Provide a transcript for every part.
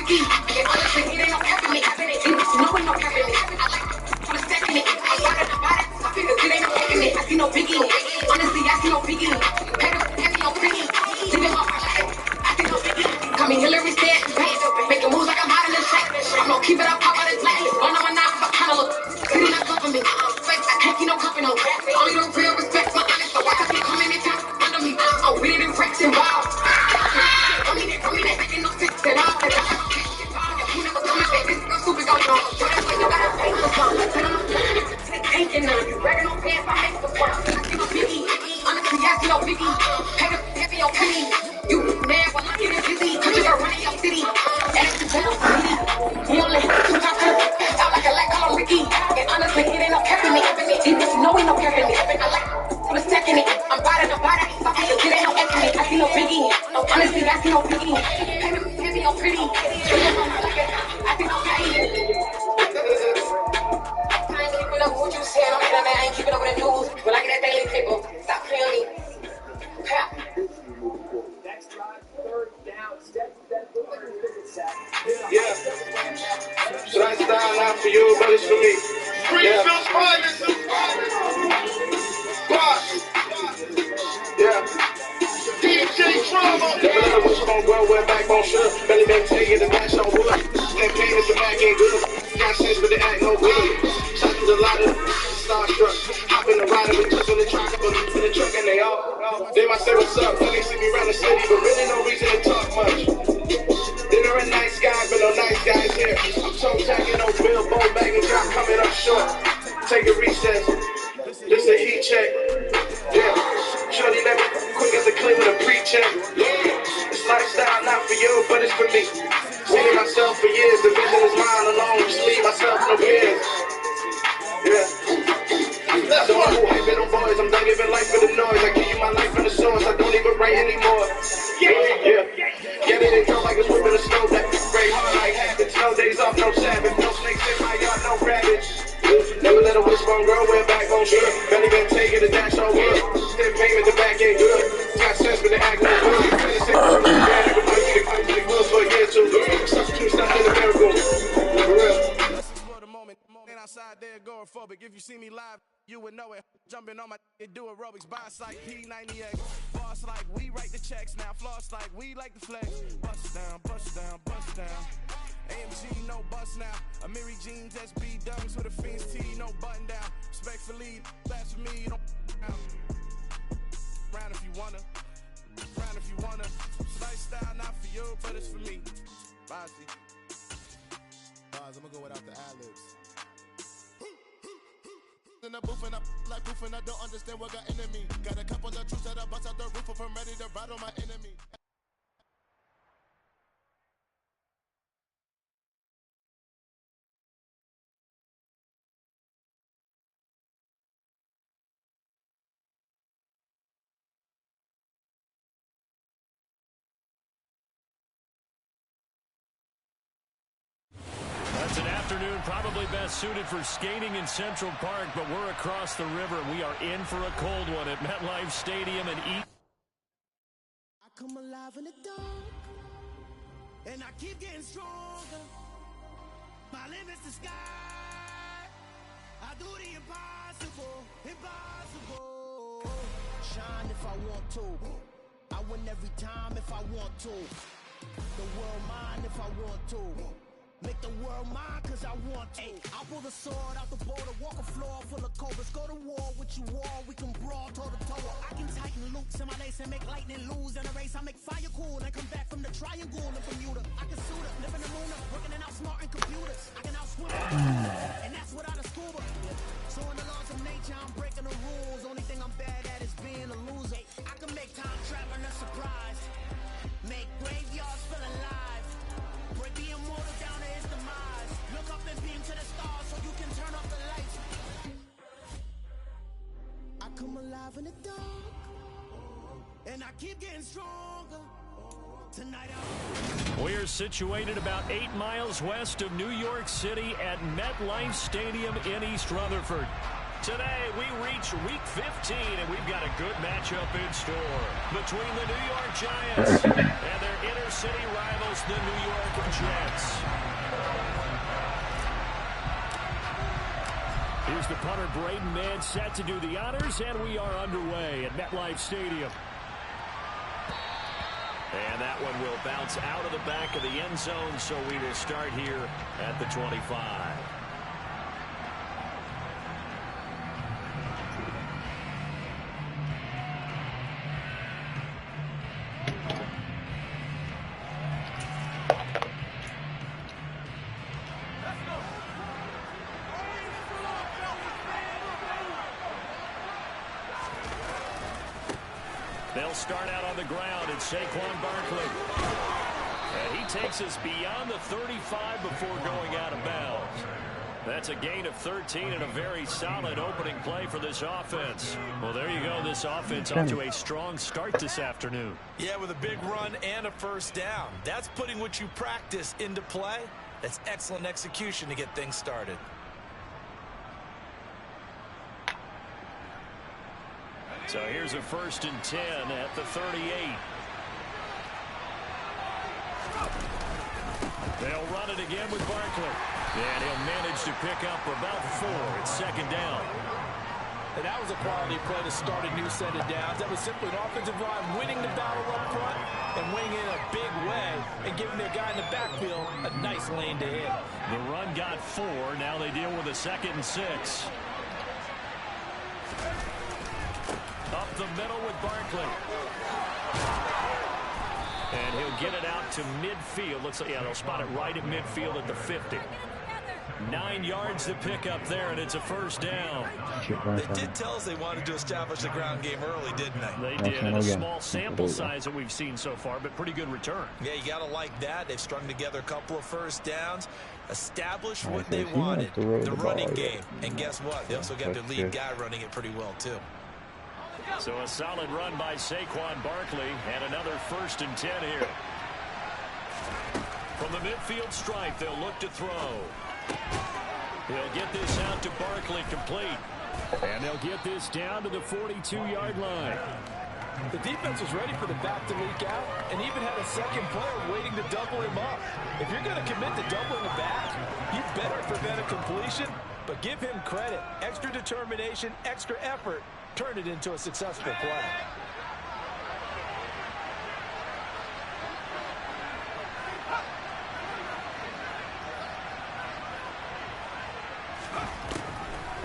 Ricky. And honestly, it ain't no capping me. No one no capping me. I like for the second it. I bought it. I feel it ain't no capping it. I see no biggie. Honestly, I see no biggie. Heavy on freaky. Leaving my I see no biggie. Coming Hillary said, making moves like I'm hot in the shack. I'm gonna keep it up, pop out his black. Don't know my knife, but kinda look. City not good for me. I can't keep no company. Only the real respect my honest. So watch I be coming in town under me. I'm with it in Rex and Wild. I mean, making no sense at all. You never coming back. This girl super going on. So that's why you gotta pay for something. Ain't in none. Bragging on pants, I make the fun. I see no biggie. Honestly, I see no biggie. Heavy on penny. You mad when I'm getting busy. Cause you got running your city. Ask the girl, he only two times out like a light color Ricky. And honestly, it ain't no capping me. Just know ain't no capping me. I like for the second it. I'm body. So it ain't no effing me. I see no biggie. No, honestly, I see no biggie. Heavy on pretty. I see no biggie. I ain't keeping up with what you said. I ain't keeping up with the news. But I get that daily paper. Stop playing me. Next drive, third down, step. Yeah. So that's style not for you, but it's for me. Yeah. Yeah. DJ Drama. Never let a wishbone grow with a backbone should. Belly back take it, the match on wood. That pain is the Mac ain't good. Got sense, but the act no good. Shot through the lot of starstruck. Hop in the rider, we just on the track, I believe in the truck, and they all. They might say what's up, when they see me around the city, but really no reason to talk much. They're a nice guy, but no nice guys here. I'm so tagging no bill, bone bag and drop coming up short. Take a recess. This a heat check. Yeah. Shorty let me quick as a clean with a pre-check. This lifestyle not for you, but it's for me. Seeing myself for years, the vision is mine alone. Just leave myself no peers. Yeah. So I'm who hype little boys. I'm done giving life for the noise. I give you my life from the source. I don't even write anymore. Yeah. Get it and go like it's whipping a stove. That break hard like habits. No days off, no Sabbath. No snakes in my yard, no rabbits. Never let a wishbone grow with backbone should. Belly been taking the dash on wood. Stiff payment, the back ain't good. Got sense, but the act no good. Everybody get a good for a year or two. Substitute stuff in the miracle. For real. Outside there agoraphobic. If you see me live, you would know it. Jumping on my do aerobics, boss like P98. Boss like we write the checks now. Floss like we like the flex. Bust down, bust down, bust down. AMG, no bust now. Amiri jeans, SB dunks with a Fiends T, no button down. Respectfully, that's for me. You don't round if you wanna. Round if you wanna. Lifestyle not for you, but it's for me. Bossy. I'm gonna go without the ad-libs. In the booth and I like proof and I don't understand what got enemy. Got a couple of troops that I bust out the roof if I'm ready to ride on my enemy. It's an afternoon probably best suited for skating in Central Park, but we're across the river. We are in for a cold one at MetLife Stadium and I come alive in the dark, and I keep getting stronger. My limit's the sky. I do the impossible, impossible. Shine if I want to. I win every time if I want to. The world mine if I want to. Make the world mine cause I want to. I'll pull the sword out the border, walk a floor full of cobras. Go to war with you all, we can brawl toe to toe. I can tighten loops in my lace and make lightning lose in a race. I make fire cool and come back from the triangle in Bermuda. I can suit up, live in the moon up, working and outsmarting computers. I can outswim and that's without a scuba. So in the laws of nature, I'm breaking the rules. Only thing I'm bad at is being a loser. I can make time traveling a surprise. Make graveyards feel alive. Break the immortal down to his demise. Look up and beam to the stars so you can turn off the lights. I come alive in the dark, and I keep getting stronger. Tonight We're situated about 8 miles west of New York City at MetLife Stadium in East Rutherford. Today, we reach Week 15, and we've got a good matchup in store between the New York Giants and their inner-city rivals, the New York Jets. Here's the punter, Braden Mann, set to do the honors, and we are underway at MetLife Stadium. And that one will bounce out of the back of the end zone, so we will start here at the 25. They'll start out on the ground, and Saquon Barkley. And he takes us beyond the 35 before going out of bounds. That's a gain of 13 and a very solid opening play for this offense. Well, there you go. This offense off to a strong start this afternoon. Yeah, with a big run and a first down. That's putting what you practice into play. That's excellent execution to get things started. So here's a 1st and 10 at the 38. They'll run it again with Barkley. And he'll manage to pick up about 4. It's 2nd down. And that was a quality play to start a new set of downs. That was simply an offensive line winning the battle up front and winning in a big way and giving their guy in the backfield a nice lane to hit. The run got 4. Now they deal with a 2nd and 6. Up the middle with Barkley. And he'll get it out to midfield. Looks like, yeah, they'll spot it right at midfield at the 50. 9 yards to pick up there, and it's a 1st down. They did tell us they wanted to establish the ground game early, didn't they? They did, in a small sample size that we've seen so far, but pretty good return. Yeah, you got to like that. They've strung together a couple of 1st downs, established what they wanted, the running game. And guess what? They also got their lead guy running it pretty well, too. So a solid run by Saquon Barkley, and another 1st and 10 here. From the midfield stripe, they'll look to throw. He'll get this out to Barkley, complete. And they'll get this down to the 42-yard line. The defense was ready for the back to leak out and even had a second player waiting to double him up. If you're going to commit to doubling the back, you better prevent a completion, but give him credit. Extra determination, extra effort, turn it into a successful play.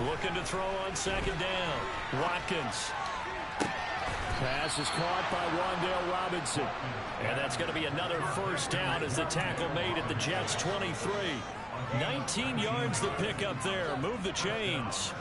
Looking to throw on 2nd down. Watkins. Pass is caught by Wan'Dale Robinson. And that's going to be another 1st down as the tackle made at the Jets' 23. 19 yards to pick up there. Move the chains.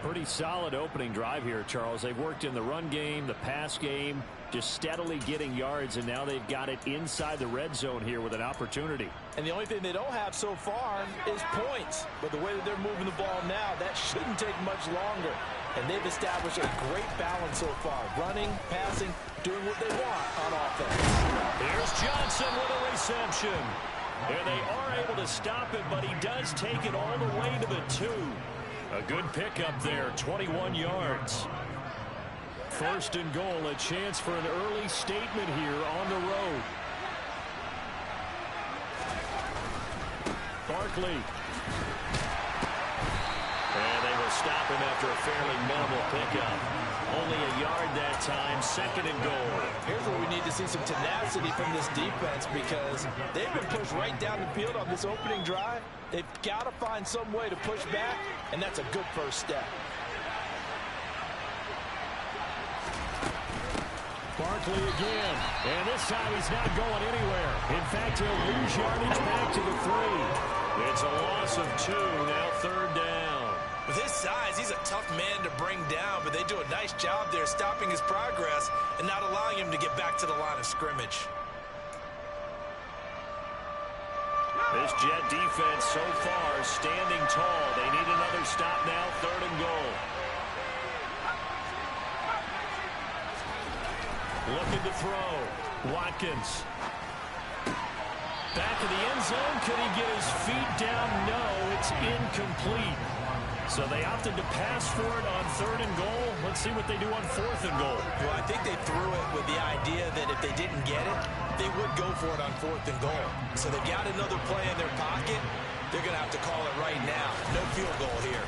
Pretty solid opening drive here, Charles. They've worked in the run game, the pass game, just steadily getting yards, and now they've got it inside the red zone here with an opportunity. And the only thing they don't have so far is points. But the way that they're moving the ball now, that shouldn't take much longer. And they've established a great balance so far. Running, passing, doing what they want on offense. Here's Johnson with a reception. And they are able to stop it, but he does take it all the way to the 2. A good pickup there, 21 yards. 1st and goal, a chance for an early statement here on the road. Barkley. And they will stop him after a fairly minimal pickup. Only a yard that time, 2nd and goal. Here's where we need to see some tenacity from this defense because they've been pushed right down the field on this opening drive. They've got to find some way to push back, and that's a good 1st step. Barkley again, and this time he's not going anywhere. In fact, he'll lose yardage back to the 3. It's a loss of 2, now 3rd down. With his size, he's a tough man to bring down, but they do a nice job there stopping his progress and not allowing him to get back to the line of scrimmage. This Jet defense so far standing tall. They need another stop now, 3rd and goal. Looking to throw. Watkins. Back of the end zone. Could he get his feet down? No, it's incomplete. So they opted to pass for it on 3rd and goal. Let's see what they do on 4th and goal. Well, I think they threw it with the idea that if they didn't get it, they would go for it on 4th and goal. So they've got another play in their pocket. They're going to have to call it right now. No field goal here.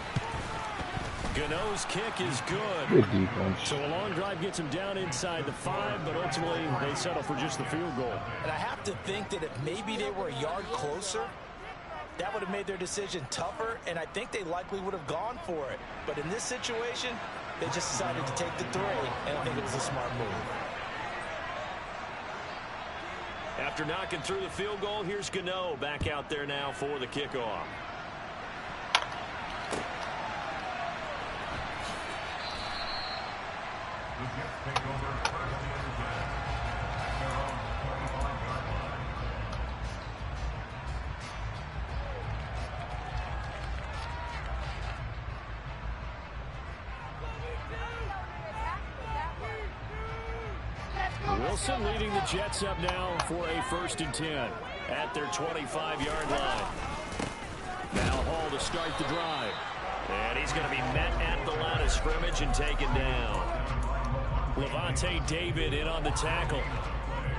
Gano's kick is good. Good defense. So a long drive gets him down inside the 5, but ultimately they settle for just the field goal. And I have to think that if maybe they were a yard closer, that would have made their decision tougher, and I think they likely would have gone for it. But in this situation, they just decided to take the 3, and I think it was a smart move. After knocking through the field goal, here's Gano back out there now for the kickoff. Wilson leading the Jets up now for a 1st and 10 at their 25-yard line. Now Hall to start the drive. And he's going to be met at the line of scrimmage and taken down. Levante David in on the tackle.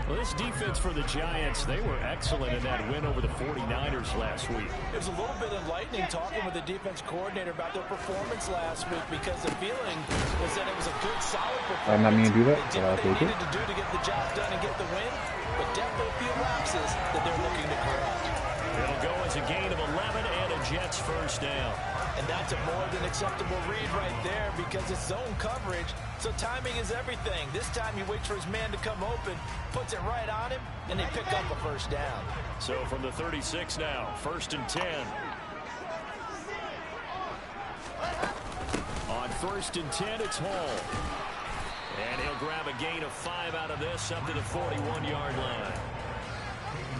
Well, this defense for the Giants, they were excellent in that win over the 49ers last week. It was a little bit enlightening talking with the defense coordinator about their performance last week because the feeling was that it was a good, solid performance. I'm not mean to do that, They did what they needed to do to get the job done and get the win, but definitely a few lapses that they're looking to correct. It'll go as a gain of 11 and a Jets 1st down. And that's a more than acceptable read right there because it's zone coverage, so timing is everything. This time he waits for his man to come open, puts it right on him, and they pick up a 1st down. So from the 36 now, 1st and 10. On 1st and 10, it's Hall. And he'll grab a gain of 5 out of this up to the 41-yard line.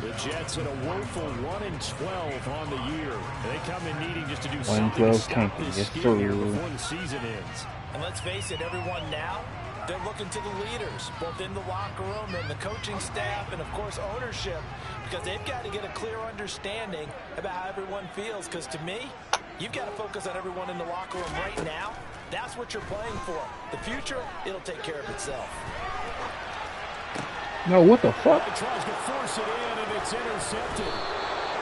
The Jets at a woeful 1-12 on the year. They come in needing just to do something to stop this skid here before the season ends. And let's face it, everyone now, they're looking to the leaders, both in the locker room and the coaching staff and, of course, ownership, because they've got to get a clear understanding about how everyone feels. Because to me, you've got to focus on everyone in the locker room right now. That's what you're playing for. The future, it'll take care of itself. No, what the fuck? He tries to force it in, and it's intercepted.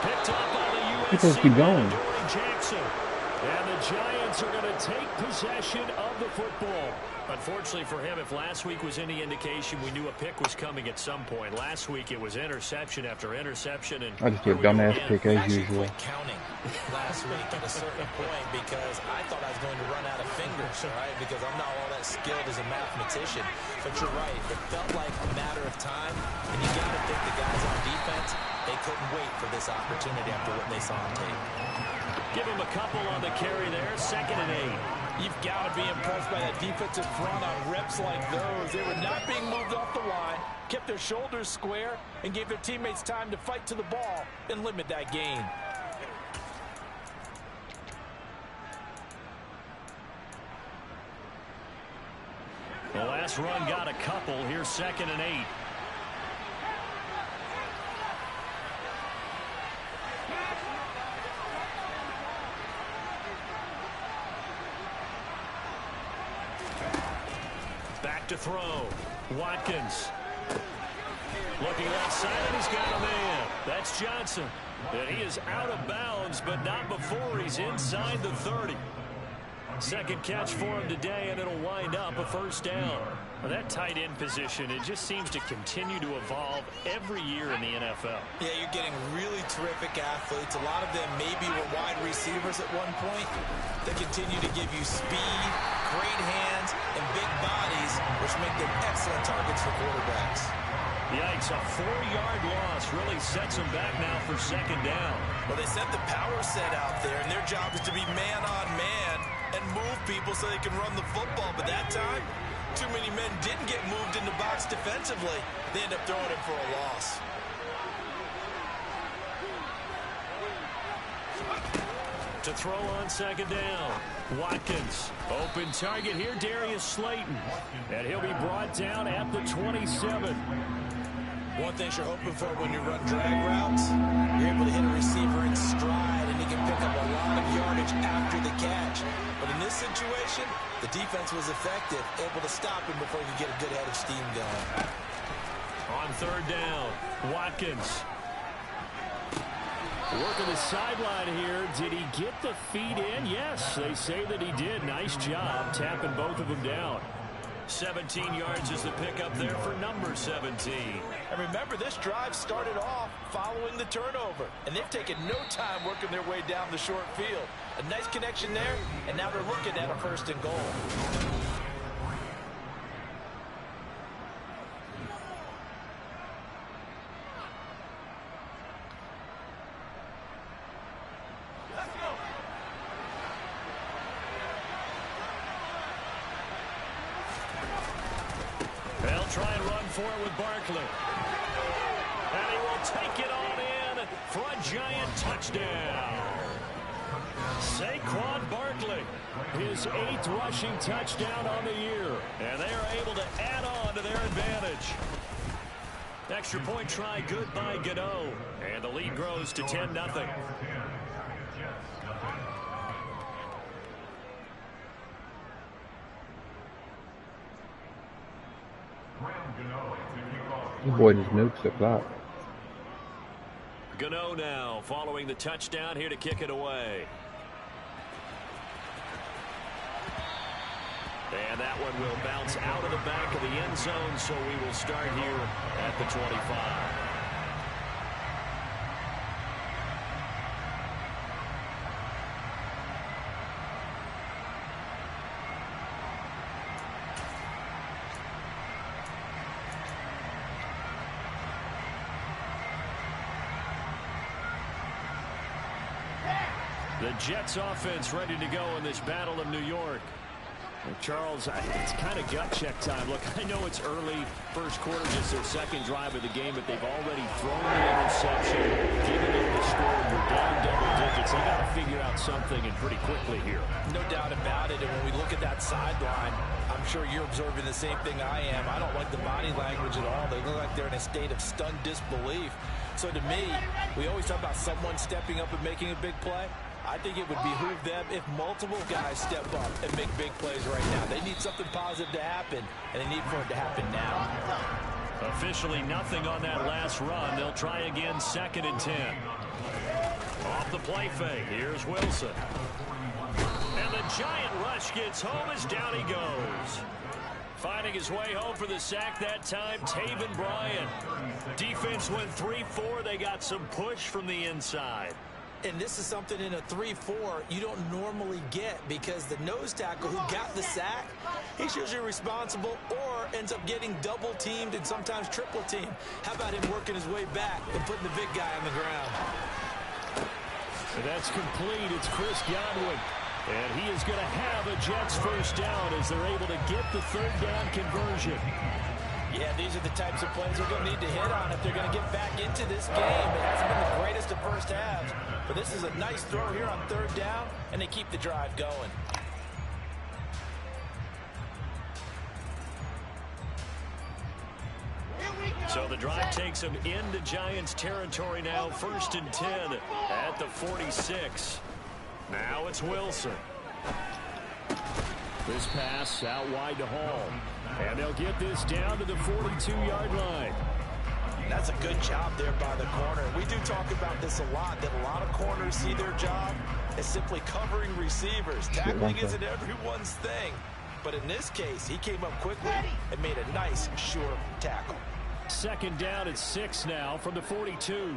Picked up by the People keep going. Jackson. And the Giants are going to take possession of the football. Unfortunately for him, if last week was any indication, we knew a pick was coming at some point. Last week it was interception after interception. And I just did a dumbass pick as usual. Counting last week at a certain point because I thought I was going to run out of fingers, right? Because I'm not all that skilled as a mathematician. But you're right. It felt like a matter of time. And you got to think the guys on defense, they couldn't wait for this opportunity after what they saw on tape. Give him a couple on the carry there. 2nd and 8. You've got to be impressed by that defensive front on reps like those. They were not being moved off the line, kept their shoulders square, and gave their teammates time to fight to the ball and limit that gain. The last run got a couple. Here's 2nd and 8. Back to throw. Watkins. Looking left side, and he's got a man. That's Johnson. And he is out of bounds, but not before he's inside the 30. Second catch for him today, and it'll wind up a 1st down. Well, that tight end position, it just seems to continue to evolve every year in the NFL. Yeah, you're getting really terrific athletes. A lot of them maybe were wide receivers at one point. They continue to give you speed, great hands, and big bodies, which make them excellent targets for quarterbacks. Yikes, a 4-yard loss really sets them back now for 2nd down. Well, they set the power set out there, and their job is to be man-on-man and move people so they can run the football. But that time, too many men didn't get moved in the box defensively. They end up throwing it for a loss. To throw on 2nd down. Watkins. Open target here, Darius Slayton. And he'll be brought down at the 27. One thing you're hoping for when you run drag routes, you're able to hit a receiver in stride, and he can pick up a lot of yardage after the catch. possession, the defense was effective, able to stop him before he could get a good head of steam going. On third down, Watkins. Working the sideline here. Did he get the feet in? Yes, they say that he did. Nice job tapping both of them down. 17 yards is the pickup there for number 17. And remember, this drive started off following the turnover, and they've taken no time working their way down the short field. A nice connection there, and now they're looking at a 1st and goal. They'll try and run for it with Barkley. And he will take it on in for a giant touchdown. Saquon Barkley, his 8th rushing touchdown on the year. And they are able to add on to their advantage. Extra point try good by Gano. And the lead grows to 10-0. The boy just nukes the clock. Gano now following the touchdown here to kick it away. And that one will bounce out of the back of the end zone, so we will start here at the 25. The Jets offense ready to go in this Battle of New York. And Charles, it's kind of gut check time. Look, I know it's early, first quarter, just their second drive of the game, but they've already thrown the interception, given them the score. You're down double digits. They got to figure out something, and pretty quickly here. No doubt about it. And when we look at that sideline, I'm sure you're observing the same thing I am. I don't like the body language at all. They look like they're in a state of stunned disbelief. So to me, we always talk about someone stepping up and making a big play. I think it would behoove them if multiple guys step up and make big plays right now. They need something positive to happen, and they need for it to happen now. Officially nothing on that last run. They'll try again, 2nd and 10. Off the play fake, here's Wilson. And the giant rush gets home as down he goes. Finding his way home for the sack that time, Taven Bryan. Defense went 3-4. They got some push from the inside. And this is something in a 3-4 you don't normally get, because the nose tackle who got the sack, he's usually responsible or ends up getting double teamed and sometimes triple teamed. How about him working his way back and putting the big guy on the ground? And that's complete. It's Chris Godwin. And he is going to have a Jets 1st down as they're able to get the 3rd down conversion. Yeah, these are the types of plays they're going to need to hit on if they're going to get back into this game. It hasn't been the greatest of first halves, but this is a nice throw here on 3rd down, and they keep the drive going. So the drive takes them into Giants territory now, 1st and 10 at the 46. Now it's Wilson. This pass out wide to Hall. And they'll get this down to the 42-yard line. That's a good job there by the corner. We do talk about this a lot, that a lot of corners see their job as simply covering receivers. Tackling isn't everyone's thing. But in this case, he came up quickly and made a nice, sure tackle. 2nd down at 6 now from the 42.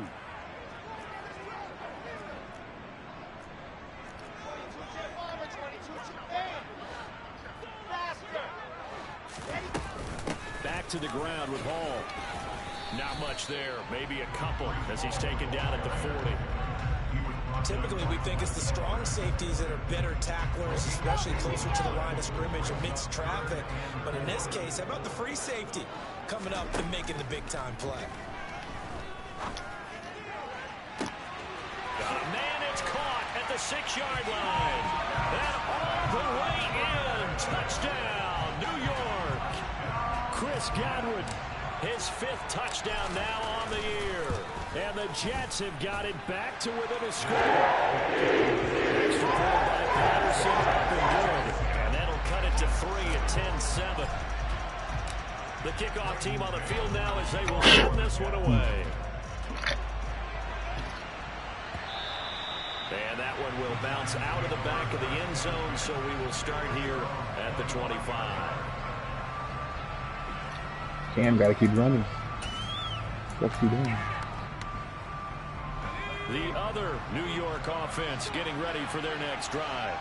Back to the ground with Hall. Not much there. Maybe a couple as he's taken down at the 40. Typically, we think it's the strong safeties that are better tacklers, especially closer to the line of scrimmage amidst traffic. But in this case, how about the free safety coming up and making the big-time play? Got a man, it's caught at the 6-yard line. And all the way in. Touchdown, New York. Chris Godwin, his 5th touchdown now on the year. And the Jets have got it back to within a score. Extra point by Patterson, up and good. And that'll back to 3 at 10-7. The kickoff team on the field now as they will send this one away. And that one will bounce out of the back of the end zone, so we will start here at the 25. Cam, gotta keep running. What's he doing? The other New York offense getting ready for their next drive.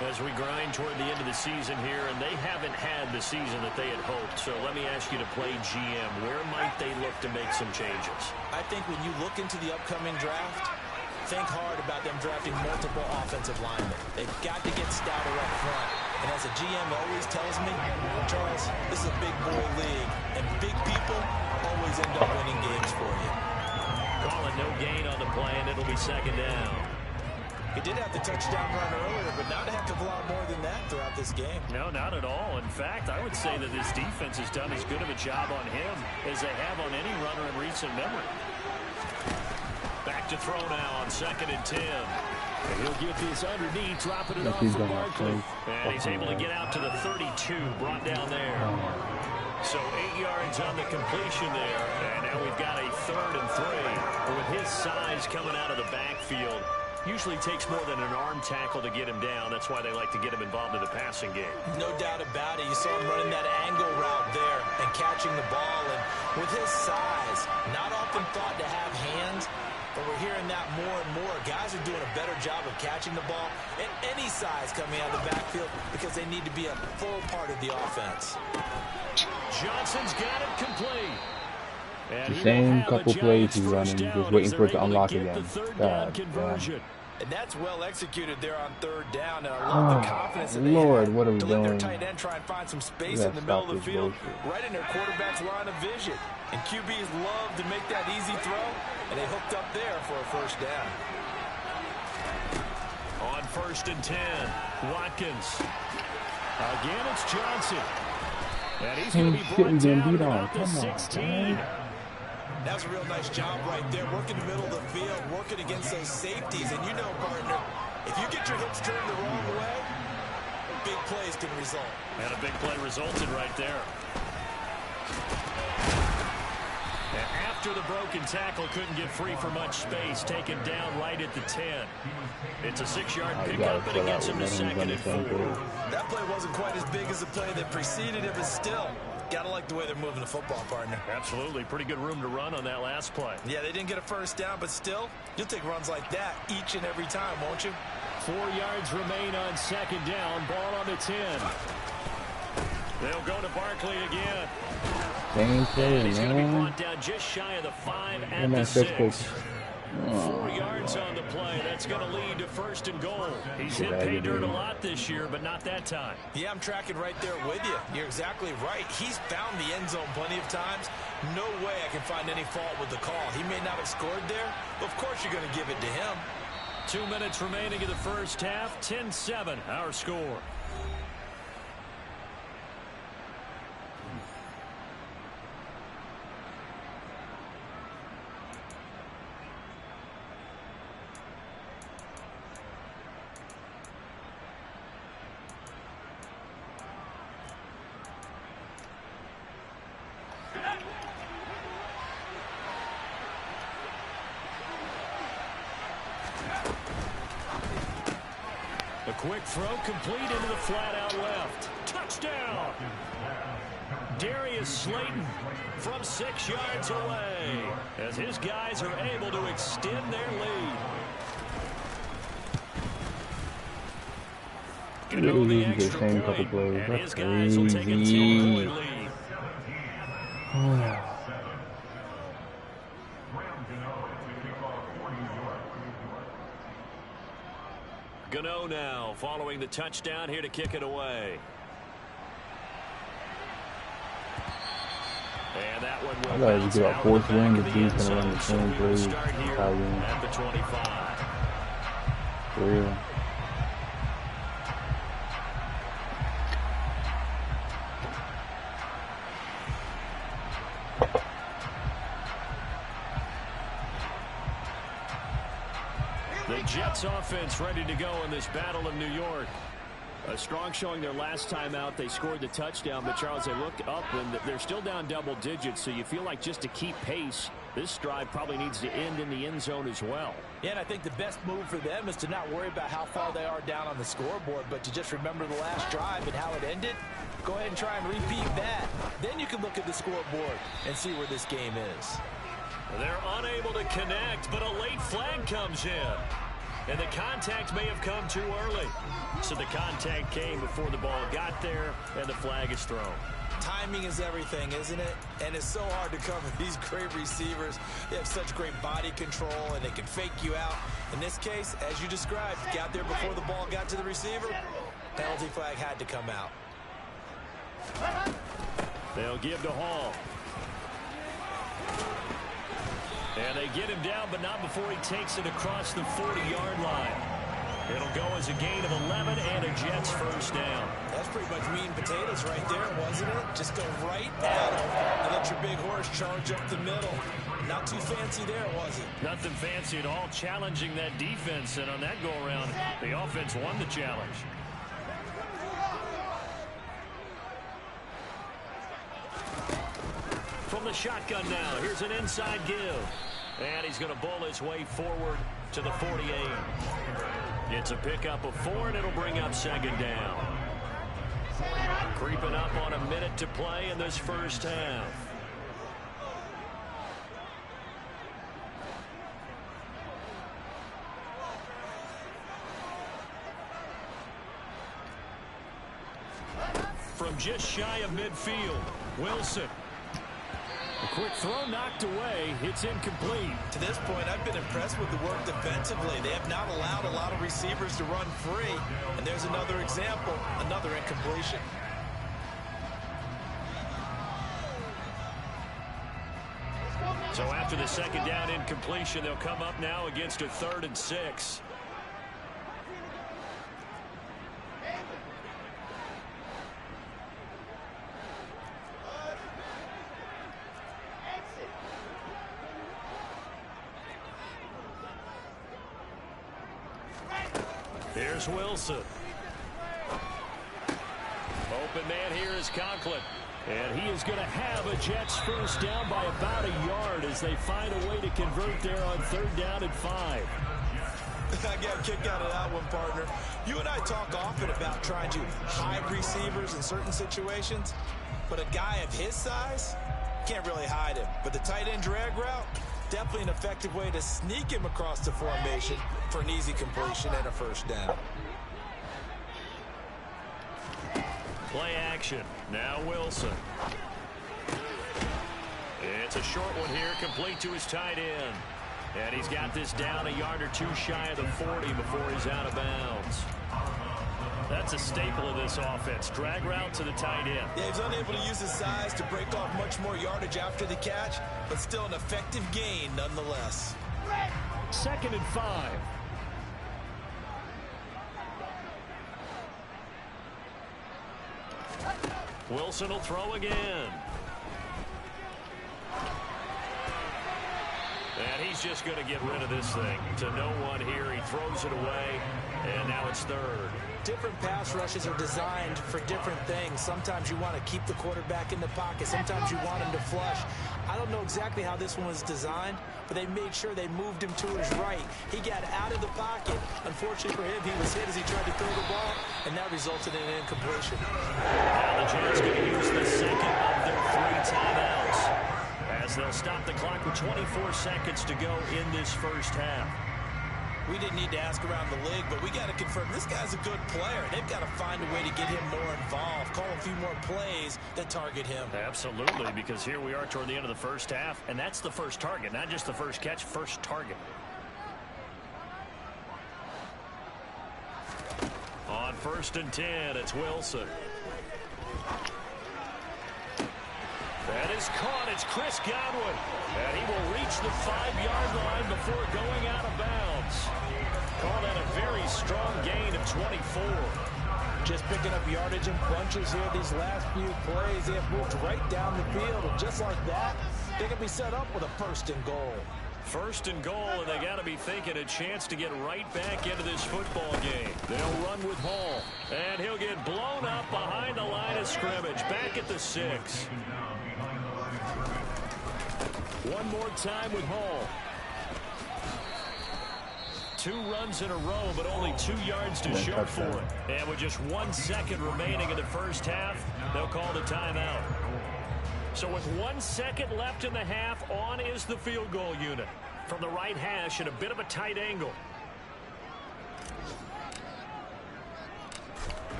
As we grind toward the end of the season here, and they haven't had the season that they had hoped. So let me ask you to play GM. Where might they look to make some changes? I think when you look into the upcoming draft, think hard about them drafting multiple offensive linemen. They've got to get stouter up front. And as a GM always tells me, Charles, this is a big boy league, and big people always end up winning games for you. Call it no gain on the play, and it'll be second down. He did have the touchdown run earlier, but not a heck of a lot more than that throughout this game. No, not at all. In fact, I would say that this defense has done as good of a job on him as they have on any runner in recent memory. Back to throw now on 2nd and 10. And he'll get this underneath, dropping it off for Barkley. And he's able to get out to the 32, brought down there. So 8 yards on the completion there. And now we've got a 3rd and 3. But with his size coming out of the backfield, usually takes more than an arm tackle to get him down. That's why they like to get him involved in the passing game. No doubt about it. You saw him running that angle route there and catching the ball. And with his size, not often thought to have hands, but we're hearing that more and more. Guys are doing a better job of catching the ball at any size coming out of the backfield because they need to be a full part of the offense. Johnson's got it complete. The same couple plays he's running, just waiting for it to unlock again. God, and that's well executed there on 3rd down. And I love the confidence that they Lord, had what are we to let their doing? tight end try and find some space in the middle of the field, right in their quarterback's line of vision. And QBs love to make that easy throw, and they hooked up there for a 1st down. On 1st and 10, Watkins. Again, it's Johnson. And he's going to be brought down about the 16. That's a real nice job right there, working the middle of the field, working against those safeties. And you know, partner, if you get your hips turned the wrong way, big plays can result. And a big play resulted right there. And after the broken tackle, couldn't get free for much space, taken down right at the 10. It's a 6-yard pickup, and it gets him to 2nd and 4. That play wasn't quite as big as the play that preceded it, but still, gotta like the way they're moving the football, partner. Absolutely. Pretty good room to run on that last play. Yeah, they didn't get a 1st down, but still, you'll take runs like that each and every time, won't you? 4 yards remain on 2nd down. Ball on the 10. They'll go to Barkley again. Same play, He's going to be man. brought down just shy of the 5 at the 6. 4 yards on the play. That's going to lead to 1st and goal. He's hit pay dirt a lot this year, but not that time. Yeah, I'm tracking right there with you. You're exactly right. He's found the end zone plenty of times. No way I can find any fault with the call. He may not have scored there, but of course you're going to give it to him. 2 minutes remaining in the first half. 10-7, our score. A quick throw complete into the flat out left. Touchdown! Darius Slayton from 6 yards away as his guys are able to extend their lead. Literally the same couple plays. That's crazy. Gano now following the touchdown here to kick it away. And that one will bounce get out a 4th the ring back if of the he's end going to run zone. the So same we will plays. start here at the 25. For real. The Jets offense ready to go in this battle of New York. A strong showing their last time out. They scored the touchdown, but Charles, they look up and they're still down double digits, so you feel like just to keep pace, this drive probably needs to end in the end zone as well. Yeah, and I think the best move for them is to not worry about how far they are down on the scoreboard, but to just remember the last drive and how it ended. Go ahead and try and repeat that. Then you can look at the scoreboard and see where this game is. They're unable to connect, but a late flag comes in. And the contact may have come too early. So the contact came before the ball got there, and the flag is thrown. Timing is everything, isn't it? And it's so hard to cover these great receivers. They have such great body control, and they can fake you out. In this case, as you described, got there before the ball got to the receiver. Penalty flag had to come out. They'll give to Hall. And they get him down, but not before he takes it across the 40-yard line. It'll go as a gain of 11 and a Jets first down. That's pretty much meat and potatoes right there, wasn't it? Just go right at him and let your big horse charge up the middle. Not too fancy there, was it? Nothing fancy at all, challenging that defense. And on that go-around, the offense won the challenge. From the shotgun now, here's an inside give. And he's going to bull his way forward to the 48. It's a pickup of 4, and it'll bring up second down. Creeping up on a minute to play in this first half. From just shy of midfield, Wilson. A quick throw knocked away. It's incomplete. To this point, I've been impressed with the work defensively. They have not allowed a lot of receivers to run free. And there's another example, another incompletion. So after the second down incompletion, they'll come up now against a 3rd and 6. Here's Wilson. Open man here is Conklin. And he is going to have a Jets first down by about a yard as they find a way to convert there on 3rd down and 5. I got a kick out of that one, partner. You and I talk often about trying to hide receivers in certain situations, but a guy of his size can't really hide him. But the tight end drag route, definitely an effective way to sneak him across the formation for an easy completion and a first down. Play action. Now Wilson. It's a short one here, complete to his tight end. And he's got this down a yard or two shy of the 40 before he's out of bounds. That's a staple of this offense. Drag route to the tight end. Yeah, he's unable to use his size to break off much more yardage after the catch, but still an effective gain nonetheless. 2nd and 5. Wilson will throw again. And he's just going to get rid of this thing. To no one here. He throws it away, and now it's 3rd. Different pass rushes are designed for different things. Sometimes you want to keep the quarterback in the pocket. Sometimes you want him to flush. I don't know exactly how this one was designed, but they made sure they moved him to his right. He got out of the pocket. Unfortunately for him, he was hit as he tried to throw the ball, and that resulted in an incompletion. Now the Jets going to use the second of their 3 timeouts as they'll stop the clock with 24 seconds to go in this first half. We didn't need to ask around the league, but we got to confirm this guy's a good player. They've got to find a way to get him more involved, call a few more plays that target him. Absolutely, because here we are toward the end of the first half, and that's the first target, not just the first catch, first target. On 1st and 10, it's Wilson. That is caught. It's Chris Godwin. And he will reach the 5-yard line before going out of bounds. Call that a very strong gain of 24. Just picking up yardage in bunches here these last few plays. They have moved right down the field. And just like that, they can be set up with a 1st and goal. First and goal, and they got to be thinking a chance to get right back into this football game. They'll run with Hall, and he'll get blown up behind the line of scrimmage, back at the 6. One more time with Hall. 2 runs in a row, but only 2 yards to show for it. And with just 1 second remaining in the first half, they'll call the timeout. So with 1 second left in the half, on is the field goal unit. From the right hash at a bit of a tight angle.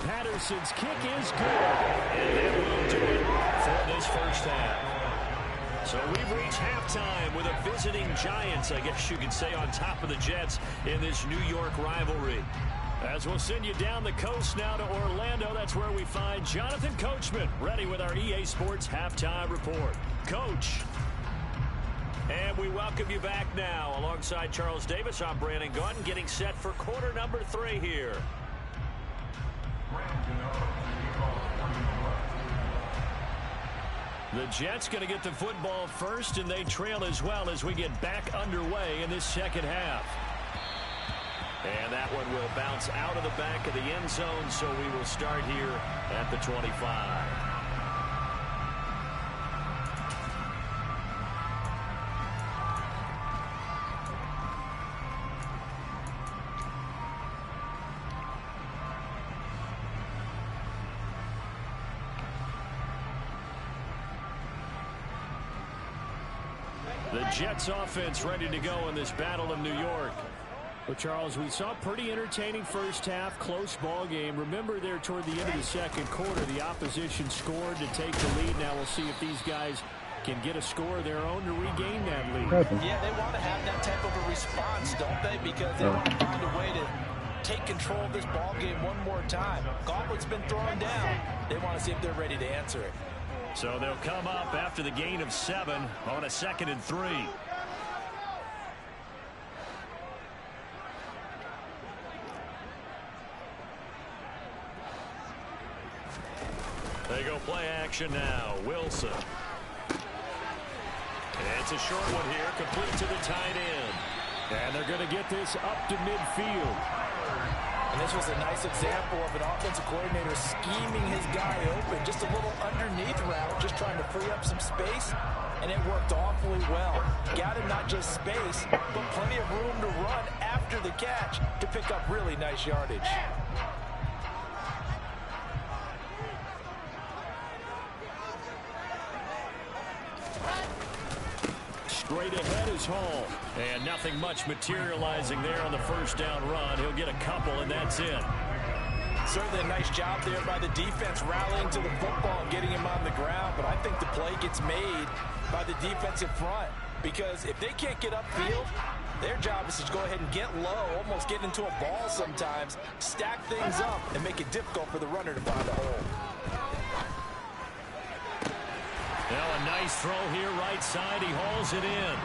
Patterson's kick is good. And that will do it for this first half. So we've reached halftime with a visiting Giants, I guess you could say, on top of the Jets in this New York rivalry. As we'll send you down the coast now to Orlando, that's where we find Jonathan Coachman ready with our EA Sports Halftime Report. Coach. And we welcome you back now. Alongside Charles Davis, I'm Brandon Gautin, getting set for quarter number 3 here. The Jets going to get the football first, and they trail as well as we get back underway in this second half. And that one will bounce out of the back of the end zone, so we will start here at the 25. The Jets offense ready to go in this Battle of New York. Well, Charles, we saw a pretty entertaining first half, close ball game. Remember there toward the end of the second quarter, the opposition scored to take the lead. Now we'll see if these guys can get a score of their own to regain that lead. Yeah, they want to have that type of a response, don't they? Because they want to find a way to take control of this ball game one more time. Gauntlet's been thrown down. They want to see if they're ready to answer it. So they'll come up after the gain of 7 on a 2nd and 3. They go play action now. Wilson. It's a short one here, complete to the tight end. And they're going to get this up to midfield. And this was a nice example of an offensive coordinator scheming his guy open. Just a little underneath route, just trying to free up some space. And it worked awfully well. Got him not just space, but plenty of room to run after the catch to pick up really nice yardage. Straight ahead is Hall. And nothing much materializing there on the first down run. He'll get a couple, and that's it. Certainly a nice job there by the defense rallying to the football and getting him on the ground. But I think the play gets made by the defensive front. Because if they can't get upfield, their job is to go ahead and get low, almost get into a ball sometimes, stack things up, and make it difficult for the runner to find a hole. Now a nice throw here right side. He hauls it in.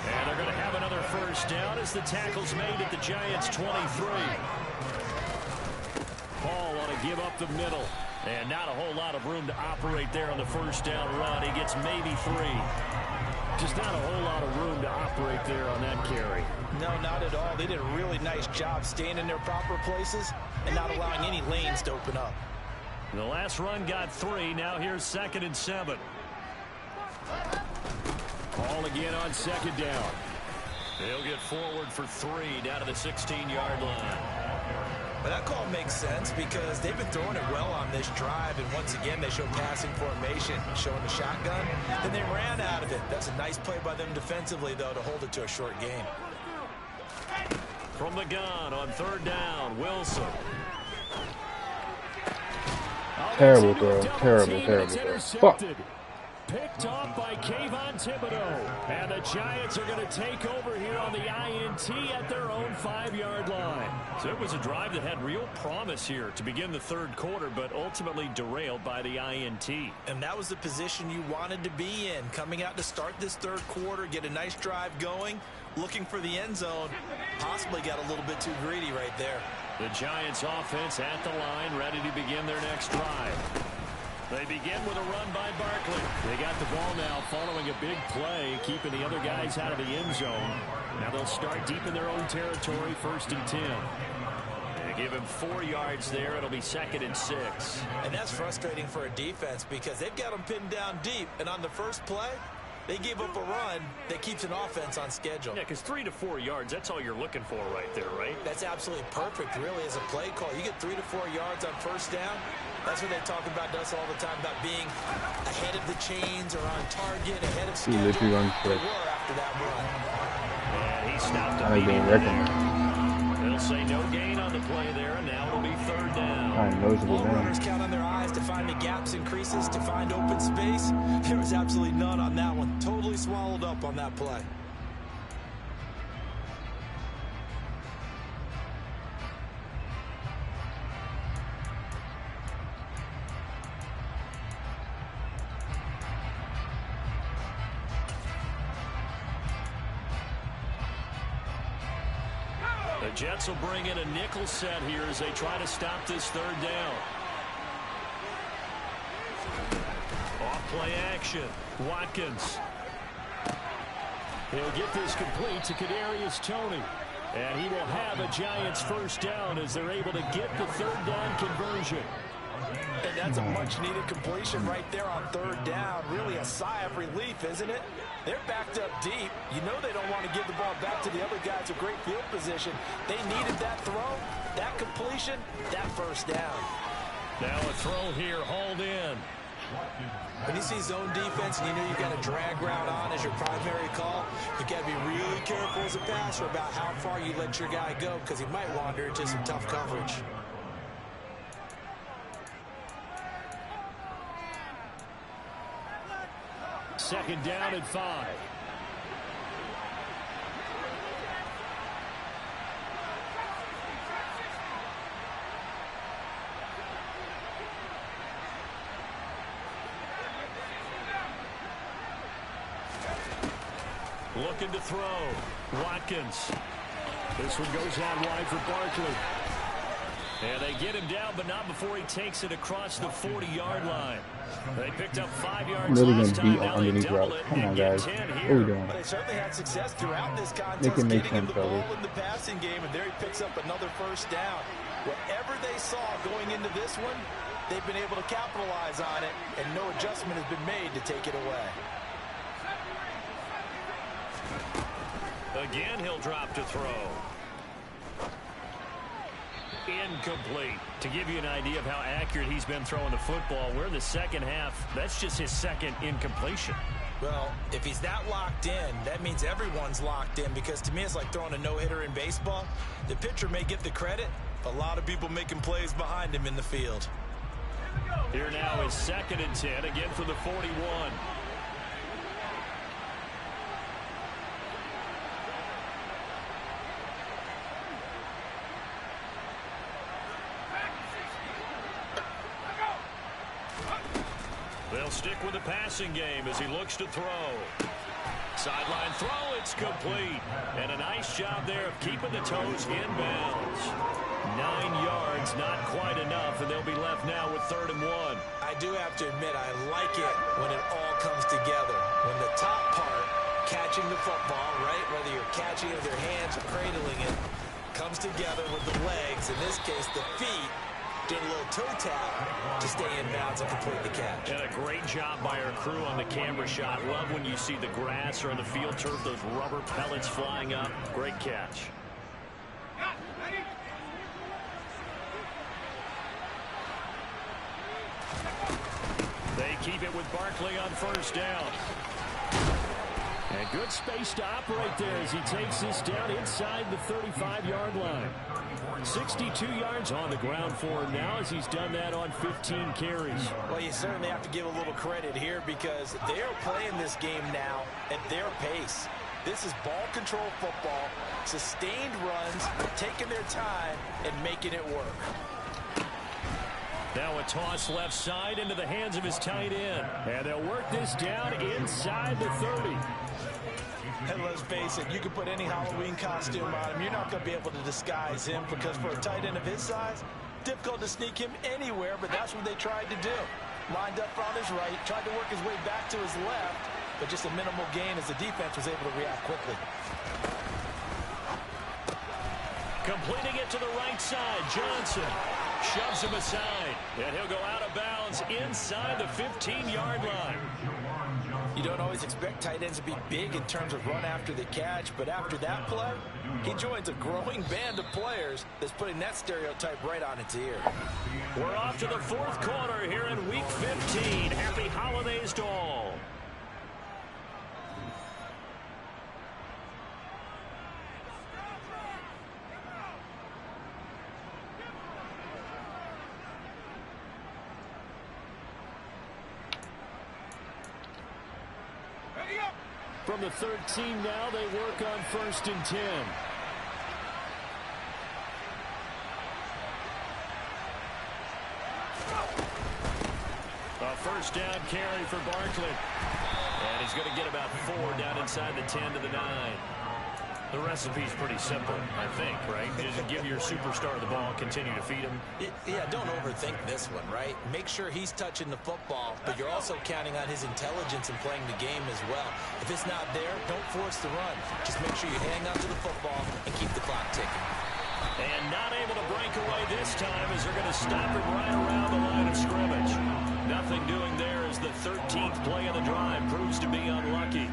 And they're going to have another first down as the tackle's made at the Giants' 23. Paul want to give up the middle. And not a whole lot of room to operate there on the first down run. He gets maybe 3. Just not a whole lot of room to operate there on that carry. No, not at all. They did a really nice job staying in their proper places and not allowing any lanes to open up. The last run got 3. Now here's 2nd and 7. Paul again on 2nd down. They'll get forward for 3 down to the 16-yard line. But that call makes sense because they've been throwing it well on this drive, and once again they show passing formation, showing the shotgun, then they ran out of it. That's a nice play by them defensively, though, to hold it to a short game. From the gun on 3rd down, Wilson. Terrible throw. Terrible throw. Fuck. Picked off by Kayvon Thibodeau. And the Giants are going to take over here on the INT at their own 5-yard line. So it was a drive that had real promise here to begin the 3rd quarter, but ultimately derailed by the INT. And that was the position you wanted to be in, coming out to start this 3rd quarter, get a nice drive going, looking for the end zone. Possibly got a little bit too greedy right there. The Giants offense at the line, ready to begin their next drive. They begin with a run by Barkley. They got the ball now following a big play, keeping the other guys out of the end zone. Now they'll start deep in their own territory, 1st and 10. They give him 4 yards there. It'll be 2nd and 6. And that's frustrating for a defense because they've got them pinned down deep. And on the first play, they gave up a run that keeps an offense on schedule. Yeah, because 3 to 4 yards, that's all you're looking for right there, right? That's absolutely perfect, really, as a play call. You get 3 to 4 yards on 1st down. That's what they talk about us all the time, about being ahead of the chains or on target, ahead of schedule. They were after that run. And he stopped immediately. They'll say no gain on the play there, and now it'll be 3rd down. Ball runners count on their eyes to find the gaps and creases, to find open space. There was absolutely none on that one. Totally swallowed up on that play. The Jets will bring in a nickel set here as they try to stop this 3rd down. Off play action. Watkins. He'll get this complete to Kadarius Toney. And he will have a Giants 1st down as they're able to get the 3rd down conversion. And that's a much-needed completion right there on 3rd down. Really a sigh of relief, isn't it? They're backed up deep. You know they don't want to give the ball back to the other guys with great field position. They needed that throw, that completion, that 1st down. Now a throw here, hauled in. When you see zone defense and you know you've got a drag route on as your primary call, you've got to be really careful as a passer about how far you let your guy go because he might wander into some tough coverage. Second down and 5. Looking to throw. Watkins. This one goes out wide for Barkley. And they get him down, but not before he takes it across the 40-yard line. They picked up 5 yards last time. Now they double it and get 10 here. But they certainly had success throughout this contest, getting him the ball in the passing game, and there he picks up another 1st down. Whatever they saw going into this one, they've been able to capitalize on it, and no adjustment has been made to take it away. Again, he'll drop to throw. Incomplete. To give you an idea of how accurate he's been throwing the football, we're in the 2nd half. That's just his 2nd incompletion. Well, if he's that locked in, that means everyone's locked in, because to me it's like throwing a no-hitter in baseball. The pitcher may get the credit, but a lot of people making plays behind him in the field. Here now is 2nd and 10, again for the 41. They'll stick with the passing game as he looks to throw. Sideline throw, it's complete. And a nice job there of keeping the toes in bounds. 9 yards, not quite enough, and they'll be left now with 3rd and 1. I do have to admit, I like it when it all comes together. When the top part, catching the football, right, whether you're catching it with your hands or cradling it, comes together with the legs, in this case the feet, doing a little toe tap to stay in bounds and complete the catch. And a great job by our crew on the camera shot. Love when you see the grass or on the field turf, those rubber pellets flying up. Great catch. They keep it with Barkley on 1st down. And good space to operate there as he takes this down inside the 35-yard line. 62 yards on the ground for him now as he's done that on 15 carries. Well, you certainly have to give a little credit here because they're playing this game now at their pace. This is ball control football, sustained runs, taking their time and making it work. Now a toss left side into the hands of his tight end. And they'll work this down inside the 30. And let's face it, you can put any Halloween costume on him. You're not going to be able to disguise him because for a tight end of his size, difficult to sneak him anywhere, but that's what they tried to do. lined up on his right, tried to work his way back to his left, but just a minimal gain as the defense was able to react quickly. Completing it to the right side, Johnson shoves him aside, and he'll go out of bounds inside the 15-yard line. You don't always expect tight ends to be big in terms of run after the catch, but after that play, he joins a growing band of players that's putting that stereotype right on its ear. We're off to the fourth quarter here in Week 15. Happy holidays to all. From the 13 now, they work on 1st and 10. A first down carry for Barkley. And he's going to get about 4 down inside the 10 to the 9. The recipe's pretty simple, I think, right? Just give your superstar the ball, continue to feed him. Yeah, don't overthink this one, right? Make sure he's touching the football, but you're also counting on his intelligence in playing the game as well. If it's not there, don't force the run. Just make sure you hang on to the football and keep the clock ticking. And not able to break away this time as they're going to stop him right around the line of scrimmage. Nothing doing there as the 13th play of the drive proves to be unlucky.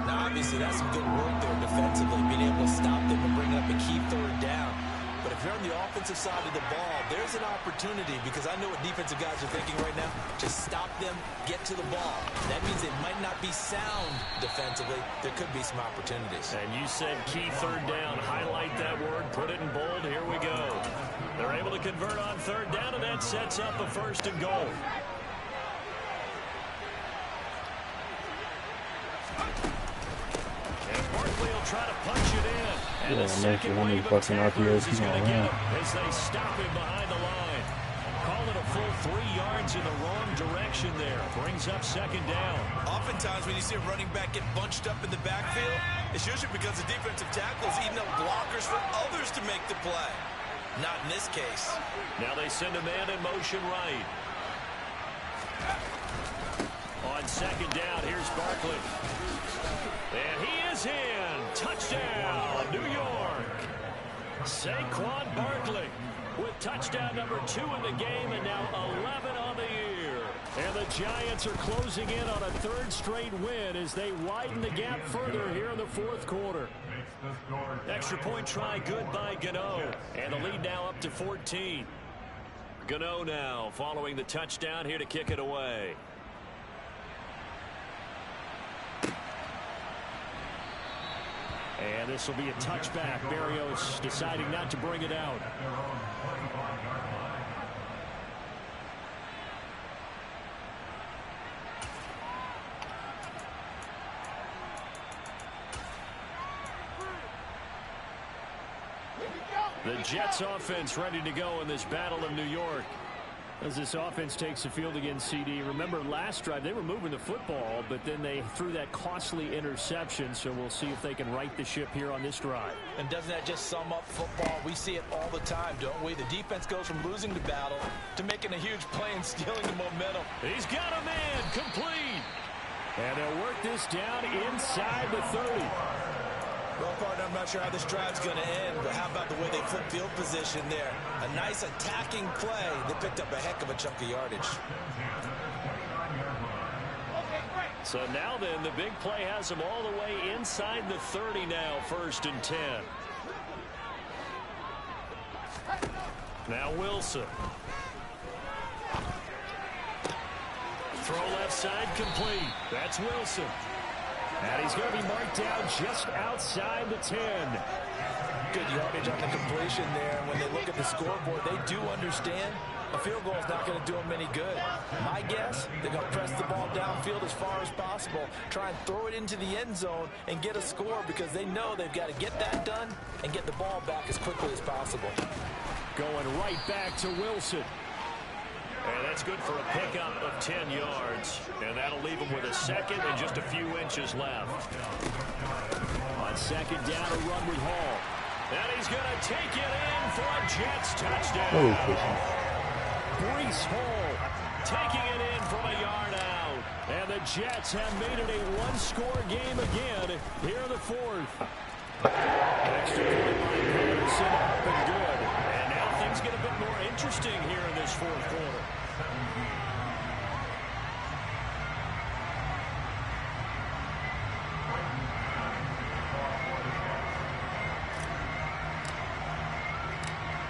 Now, obviously, that's some good work there defensively, being able to stop them and bring up a key 3rd down. But if you're on the offensive side of the ball, there's an opportunity, because I know what defensive guys are thinking right now. Just stop them, get to the ball. That means they might not be sound defensively. There could be some opportunities. And you said key 3rd down. Highlight that word, put it in bold. Here we go. They're able to convert on 3rd down, and that sets up a 1st and goal. Barkley will try to punch it in. And the second wave of tacklers is going to get him as they stop him behind the line. Call it a full 3 yards in the wrong direction there. Brings up 2nd down. Oftentimes when you see a running back get bunched up in the backfield, it's usually because the defensive tackle is eating up blockers for others to make the play. Not in this case. Now they send a man in motion right. On 2nd down, here's Barkley. And he is in. Touchdown, New York. Saquon Barkley with touchdown number 2 in the game and now 11 on the year. And the Giants are closing in on a 3rd straight win as they widen the gap further here in the 4th quarter. Extra point try good by Gano. And the lead now up to 14. Gano now following the touchdown here to kick it away. And this will be a touchback. Berrios deciding not to bring it out. The Jets offense ready to go in this battle of New York. As this offense takes the field against CD. Remember last drive they were moving the football, but then they threw that costly interception, so we'll see if they can right the ship here on this drive. And doesn't that just sum up football? We see it all the time, don't we? The defense goes from losing the battle to making a huge play and stealing the momentum. He's got a man, complete. And they'll work this down inside the 30. Well, partner, I'm not sure how this drive's going to end, but how about the way they flip field position there? A nice attacking play. They picked up a heck of a chunk of yardage. So now then, the big play has them all the way inside the 30 now, 1st and 10. Now Wilson. Throw left side complete. That's Wilson. And he's going to be marked down just outside the 10. Good yardage on the completion there. When they look at the scoreboard, they do understand a field goal is not going to do them any good. My guess, they're going to press the ball downfield as far as possible, try and throw it into the end zone and get a score because they know they've got to get that done and get the ball back as quickly as possible. Going right back to Wilson. And that's good for a pickup of 10 yards. And that'll leave him with a second and just a few inches left. On 2nd down, a run with Hall. And he's going to take it in for a Jets touchdown. Breece Hall taking it in from a yard out. And the Jets have made it a one-score game again here in the fourth. Extra point by Ballerz up and good. And now things get a bit more interesting here in this fourth quarter.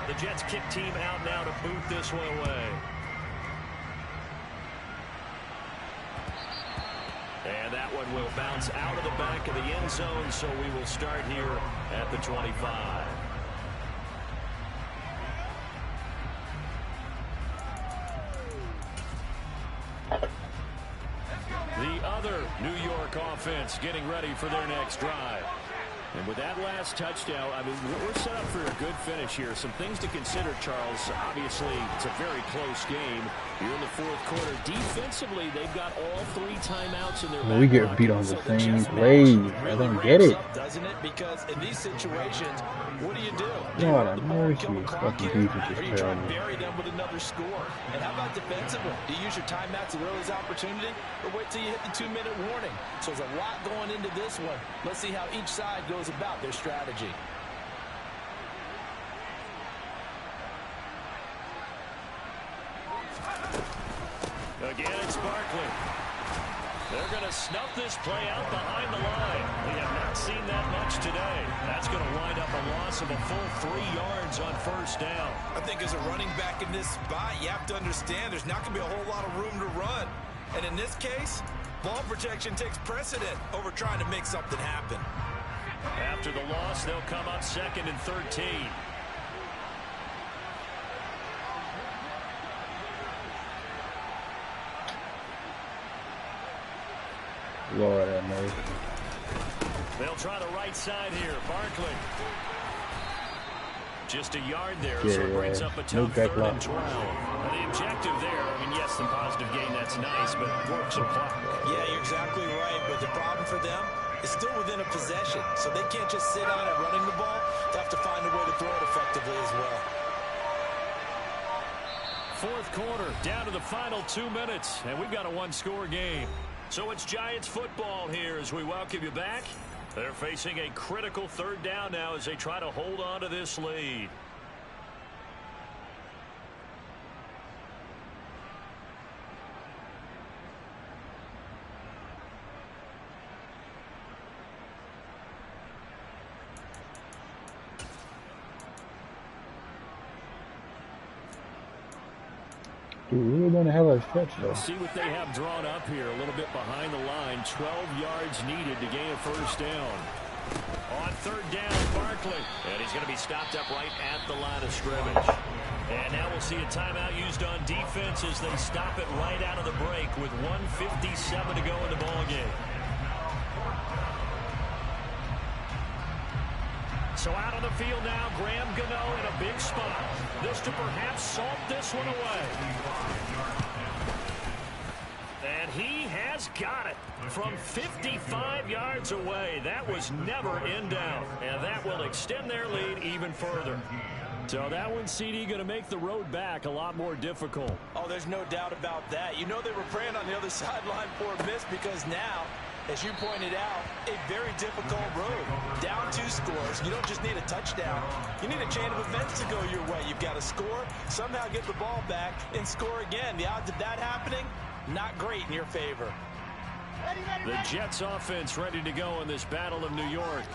The Jets kick team out now to boot this one away. And that one will bounce out of the back of the end zone, so we will start here at the 25. The other New York offense getting ready for their next drive. And with that last touchdown, I mean, we're set up for a good finish here. Some things to consider, Charles. Obviously, it's a very close game. You're in the fourth quarter. Defensively, they've got all 3 timeouts in their back. We get beat on the same play. I don't get it. Doesn't it? Because in these situations, what do you do? God, I'm mercy. Fucking defense Or is you try terrible. to bury them with another score? And how about defensively? Do you use your timeouts at earliest opportunity, or wait till you hit the 2-minute warning? So there's a lot going into this one. Let's see how each side goes about their strategy. Again, it's Barkley. They're going to snuff this play out behind the line. We have not seen that much today. That's going to wind up a loss of a full 3 yards on first down. I think as a running back in this spot, you have to understand there's not going to be a whole lot of room to run. And in this case, ball protection takes precedent over trying to make something happen. After the loss, they'll come up 2nd and 13. Lord have mercy. They'll try the right side here. Barkley. Just a yard there, Yeah, so it brings up a tough 3rd and 12. Now, the objective there, I mean, yes, the positive gain, that's nice, but work some clock. Yeah, you're exactly right, but the problem for them is still within a possession, so they can't just sit on it running the ball. They have to find a way to throw it effectively as well. Fourth quarter, down to the final 2 minutes, and we've got a one-score game. So it's Giants football here as we welcome you back. They're facing a critical 3rd down now as they try to hold on to this lead. Dude, really done a hell of a stretch, though. Let's see what they have drawn up here. A little bit behind the line. 12 yards needed to gain a first down. On 3rd down, Barkley. And he's going to be stopped up right at the line of scrimmage. And now we'll see a timeout used on defense as they stop it right out of the break with 1:57 to go in the ballgame. So out on the field now, Graham Gano in a big spot. This to perhaps salt this one away. And he has got it from 55 yards away. That was never in doubt. And that will extend their lead even further. So that one, CD, going to make the road back a lot more difficult. Oh, there's no doubt about that. You know they were praying on the other sideline for a miss because now, as you pointed out, a very difficult road. Down 2 scores. You don't just need a touchdown. You need a chain of events to go your way. You've got to score, somehow get the ball back, and score again. The odds of that happening, not great in your favor. The Jets offense ready to go in this Battle of New York.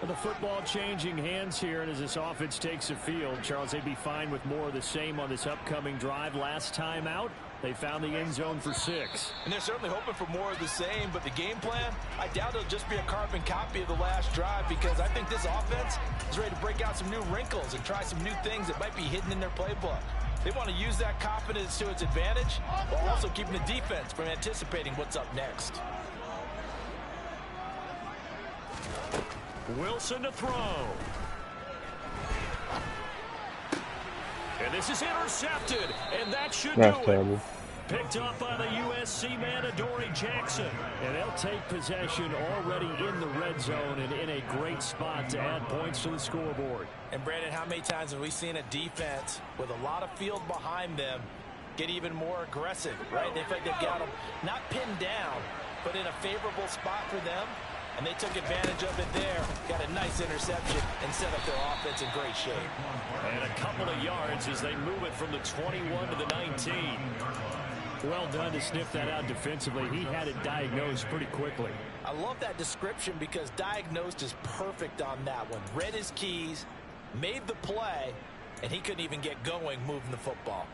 The football changing hands here, and as this offense takes the field, Charles, they'd be fine with more of the same on this upcoming drive. Last time out, they found the end zone for 6. And they're certainly hoping for more of the same, but the game plan, I doubt it'll just be a carbon copy of the last drive because I think this offense is ready to break out some new wrinkles and try some new things that might be hidden in their playbook. They want to use that confidence to its advantage while also keeping the defense from anticipating what's up next. Wilson to throw. And this is intercepted, and that should do it. Picked up by the USC man, Adoree Jackson. And they'll take possession already in the red zone and in a great spot to add points to the scoreboard. And Brandon, how many times have we seen a defense with a lot of field behind them get even more aggressive, right? They feel like they've got them not pinned down, but in a favorable spot for them, and they took advantage of it there. Got a nice interception and set up their offense in great shape. And a couple of yards as they move it from the 21 to the 19. Well done to sniff that out defensively. He had it diagnosed pretty quickly. I love that description because diagnosed is perfect on that one. Read his keys, made the play, and he couldn't even get going moving the football.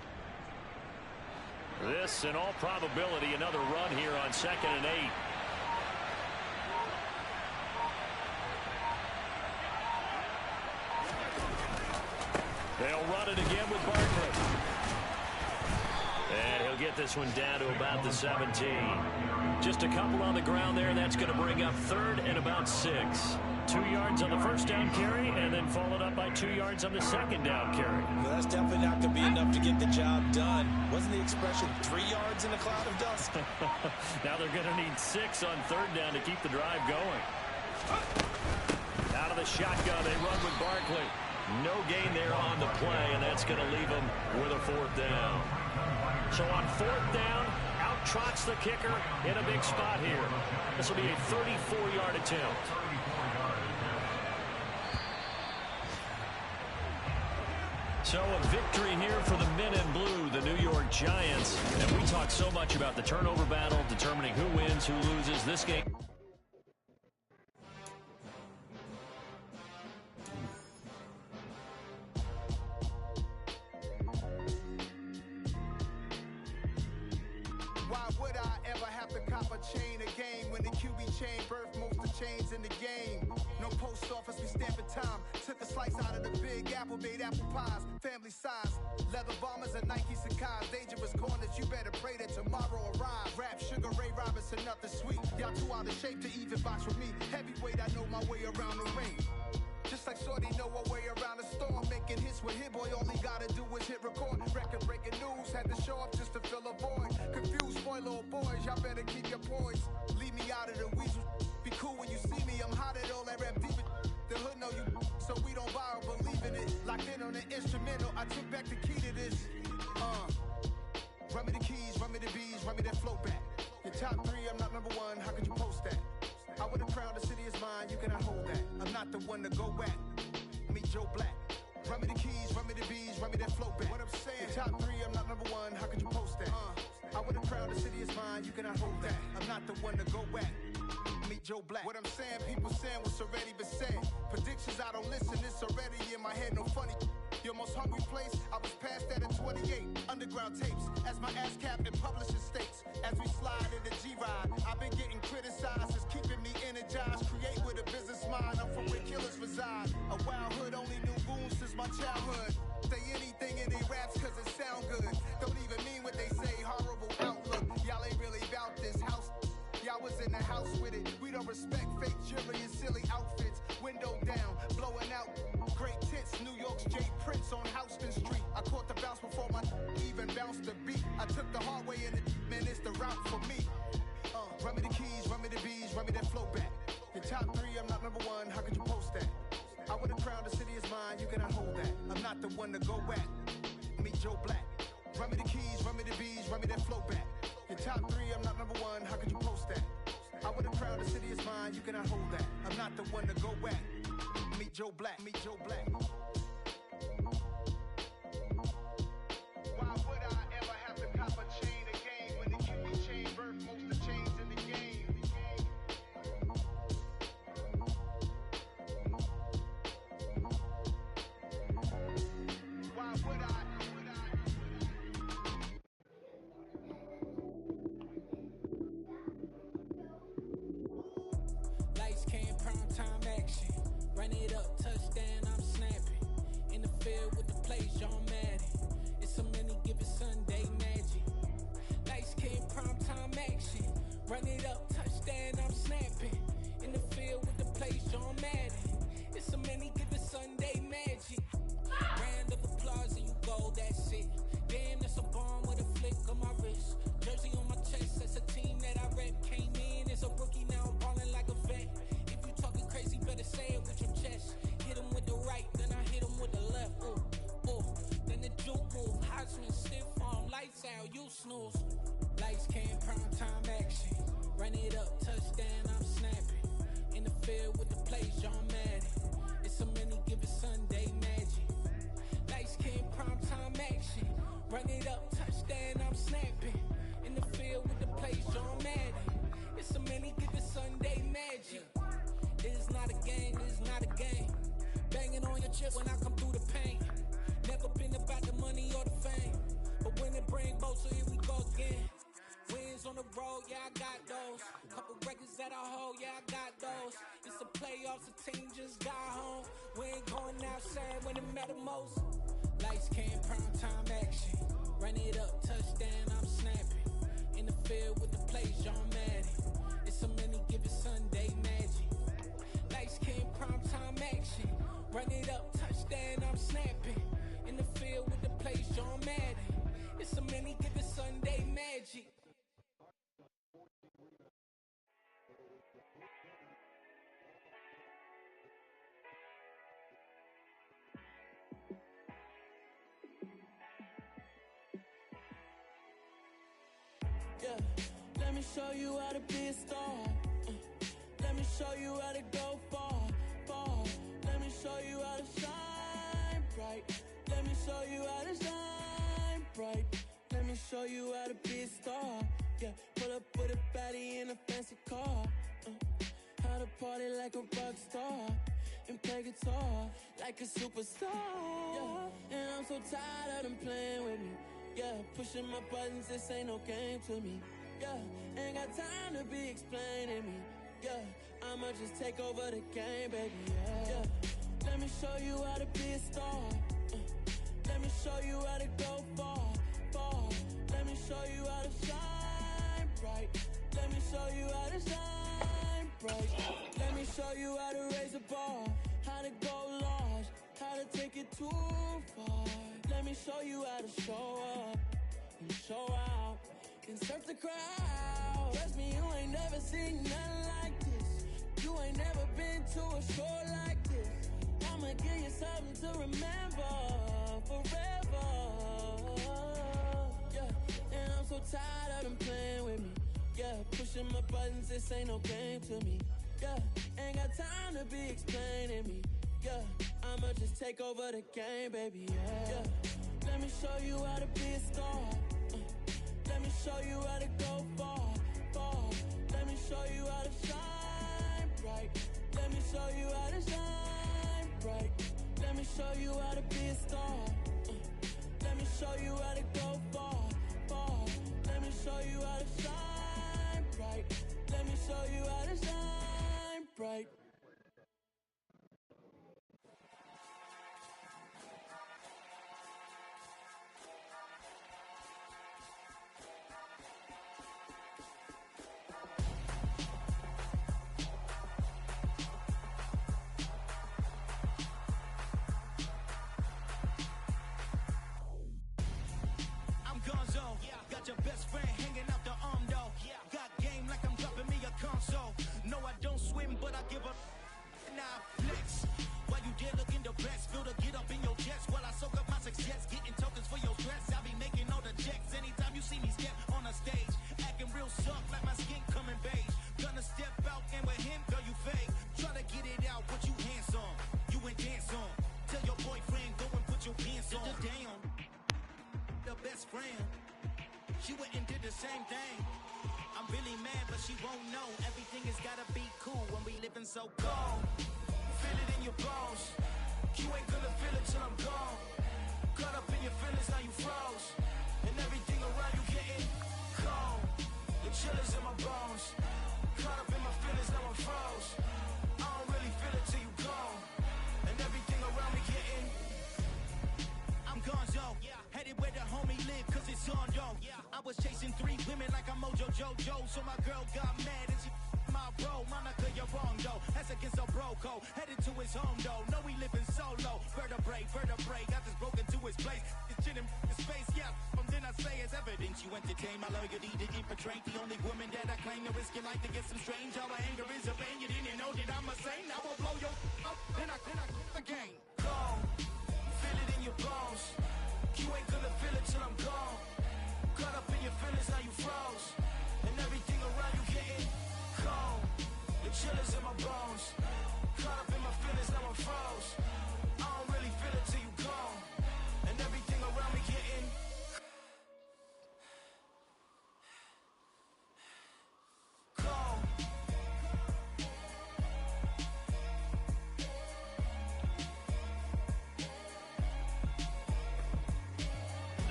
This, in all probability, another run here on 2nd and 8. They'll run it again with Barkley. And he'll get this one down to about the 17. Just a couple on the ground there. That's going to bring up 3rd and about 6. 2 yards on the first down carry, and then followed up by 2 yards on the second down carry. Well, that's definitely not going to be enough to get the job done. Wasn't the expression 3 yards in a cloud of dust? Now they're going to need 6 on 3rd down to keep the drive going. Out of the shotgun, they run with Barkley. No gain there on the play, and that's going to leave them with a 4th down. So on 4th down, out trots the kicker in a big spot here. This will be a 34-yard attempt. So a victory here for the men in blue, the New York Giants. And we talk so much about the turnover battle, determining who wins, who loses this game. Why would I ever have to cop a chain a game when the QB chain birthed most of the chains in the game? No post office, we stamping time. Took a slice out of the big apple, made apple pies, family size. Leather bombers and Nike Sakai's. Dangerous corners, you better pray that tomorrow arrives. Rap, Sugar Ray Robinson, nothing sweet. Y'all too out of shape to even box with me. Heavyweight, I know my way around the ring. Just like Shorty know her way around the storm. Making hits with Hit Boy, all he gotta do is hit record. Record breaking news, had to show up just to fill a void. Confused, spoiled little boys, y'all better keep your poise. Leave me out of the weasel. Be cool when you see me, I'm hot at all that rap deep. The hood know you, so we don't borrow, believe in it. Locked in on the instrumental, I took back the key to this. Run me the keys, run me the bees, run me that flow back. Your top 3, I'm not number 1, how could you post that? I would have crowned the city is mine, you cannot hold that. I'm not the one to go back. Meet Joe Black. Run me the keys, run me the bees, run me that flow back. What I'm saying, your top 3, I'm not number 1, how could you post that? I would have crowned the city is mine, you cannot hold that. I'm not the one to go back. Meet Joe Black. What I'm saying, people saying what's already been said. Predictions, I don't listen, it's already in my head, no funny. Your most hungry place, I was past that at 28. Underground tapes, as my ass captain publishing states. As we slide in the G-Ride, I've been getting criticized, it's keeping me energized. Create with a business mind, I'm from where killers reside. A wild hood, only knew goons since my childhood. Say anything in they raps cause it sound good. Don't even mean what they say, horrible outlook. Y'all ain't really about this house. Y'all was in the house with it. We don't respect fake jewelry and silly outfits. Window down, blowing out. Great tits, New York's J. Prince on Houston Street. I caught the bounce before my even bounced the beat. I took the hard way in it, man, it's the route for me. Run me the keys, run me the bees, run me that flow back. Your top 3, I'm not number 1, how could you post that? I would have crowned the city is mine, you cannot hold that. I'm not the one to go back. Meet Joe Black. Run me the keys, run me the bees, run me that flow back. Your top 3, I'm not number 1, how could you post that? I would have crowned the city is mine, you cannot hold that. I'm not the one to go back. Meet Joe Black, meet Joe Black. Why would I ever have to cop a chain a game when the QB chain birthed most of the chains in the game? Why would I? Lights came, prime time action. Run it up, touchdown, I'm snapping. In the field with the plays, John Madden. It's a many given Sunday magic. Lights came, prime time action. Run it up, touchdown, I'm snapping. In the field with the plays, John Madden. It's a many given Sunday magic. Round of applause and you go, that's it. Damn, that's a bomb with a flick on my wrist. Jersey on my chest, that's a team that I rep. Came in as a rookie, now I'm balling like a vet. If you talking crazy, better say it with your chest. Hit him with the right, then I hit him with the left. Ooh, ooh. Then the juke move, Heisman, stiff arm, lights out. Run it up, touchdown, I'm snapping. In the field with the plays, John Madden. It's a many, give it Sunday magic. It's not a game, it's not a game. Banging on your chip when I come through the paint. Never been about the money or the fame. But when it bring both, so here we go again. Wins on the road, yeah, I got those. Couple records that I hold, yeah, I got those. It's the playoffs, the team just got home. We ain't going outside when it matter most. Lights came, prime time action. Run it up, touchdown, I'm snapping. In the field with the plays, John Madden. It's a many, give it Sunday magic. Lights came, prime time action. Run it up, touchdown, I'm snapping. In the field with the plays, John Madden. It's a many, give it Sunday magic. Yeah, let me show you how to be a star. Let me show you how to go far, far. Let me show you how to shine bright. Let me show you how to shine bright. Let me show you how to be a star. Yeah, pull up with a baddie in a fancy car. How to party like a rock star and play guitar like a superstar. Yeah, and I'm so tired of them playing with me. Yeah, pushing my buttons, this ain't no game to me. Yeah, ain't got time to be explaining me. Yeah, I'ma just take over the game, baby. Yeah, let me show you how to be a star. Let me show you how to go far, far. Let me show you how to shine bright. Let me show you how to shine bright. Let me show you how to raise a bar, how to go large, how to take it too far. Let me show you how to show up and show out and surf the crowd. Trust me, you ain't never seen nothing like this. You ain't never been to a show like this. I'ma give you something to remember forever. Yeah, and I'm so tired of them playing with me. Yeah, pushing my buttons, this ain't no game to me. Yeah, ain't got time to be explaining me. Yeah, I'ma just take over the game, baby. Yeah, let me show you how to be a star. Let me show you how to go far, far. Let me show you how to shine bright. Let me show you how to shine bright. Let me show you how to be a star. Let me show you how to go far, far. Let me show you how to shine bright. Let me show you how to shine bright. Got your best friend hanging out the arm though. Got game like I'm dropping me a console. No, I don't swim, but I give a now flex. While you there looking the best, feel the get up in your chest while I soak up my success, getting tokens for your stress. I be making all the checks anytime you see me step on a stage, acting real soft like my skin coming beige. Gonna step out and with him, girl, you fake. Try to get it out, but you handsome, you ain't dance on. Tell your boyfriend go and put your pants on. Down, the best friend. She went and did the same thing. I'm really mad, but she won't know. Everything has gotta be cool when we living so cold. Feel it in your bones. You ain't gonna feel it till I'm gone. Caught up in your feelings, now you froze. And everything around you getting cold. The chill is in my bones. Caught up in my feelings, now I'm froze. I don't really feel it till you gone. And everything around me getting I'm gonzo. Headed where the homie live, cause it's on though. I was chasing 3 women like I'm Mojo Jojo. So my girl got mad and she my bro. Monica, you're wrong though. That's against a bro code. Headed to his home though. No, we living solo. Vertebrae. Got this broken to his place. It's chin in his face, yeah. From then I say it's evidence you entertain my loyalty to infiltrate. The only woman that I claim to risk your life to get some strange. All my anger is a pain. You didn't know that I'm a saint. I will blow your up. Then I again. Gone. Feel it in your bones. You ain't gonna feel it till I'm gone. Caught up in your feelings, now you froze. And everything around you getting cold. The chill is in my bones. Caught up in my feelings, now I'm froze. I don't really feel it till you gone. And everything around me getting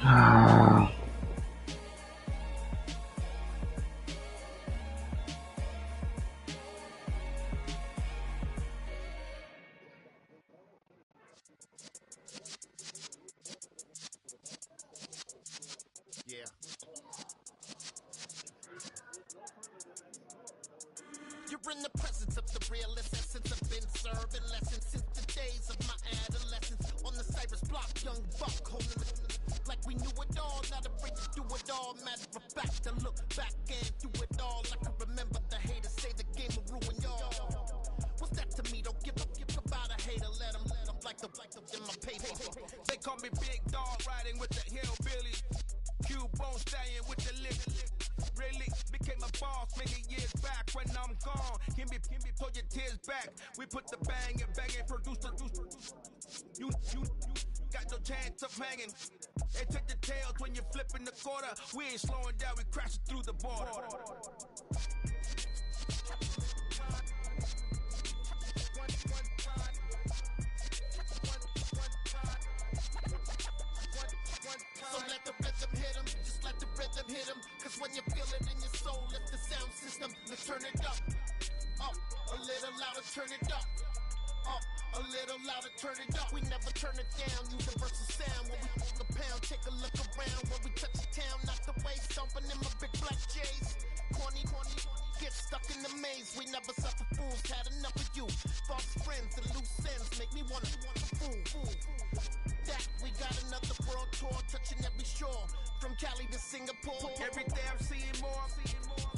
Yeah. You're in the presence of the realest essence. I've been serving lessons since the days of my adolescence. On the Cypress block, young buck holding the like we knew it all. Not afraid to do it all. Matter of fact, to look back and do it all. I can remember the haters say the game will ruin y'all. What's that to me? Don't give about a hater. Let them like the in my paper. They call me Big Dog, riding with the hillbilly. Cubone staying with the lip. Really became a boss many years back. When I'm gone, can be pull your tears back. We put the bang and produce. You got no chance of hanging. They take the tails when you're flipping the quarter. We ain't slowing down, we crashing through the border. So let the rhythm hit 'em, just let the rhythm hit 'em. Cause when you feel it in your soul, lift the sound system, let's turn it up. Up, a little louder, turn it up. Up, a little louder, turn it up. We never turn it down, universal sound. When we pull the pound, take a look around. When we touch the town, knock the way, stomping in my big black J's. Corny, get stuck in the maze. We never suffer fools, had enough of you. False friends and loose ends make me wanna fool. That we got another world tour, touching every shore, from Cali to Singapore. Every day I'm seeing more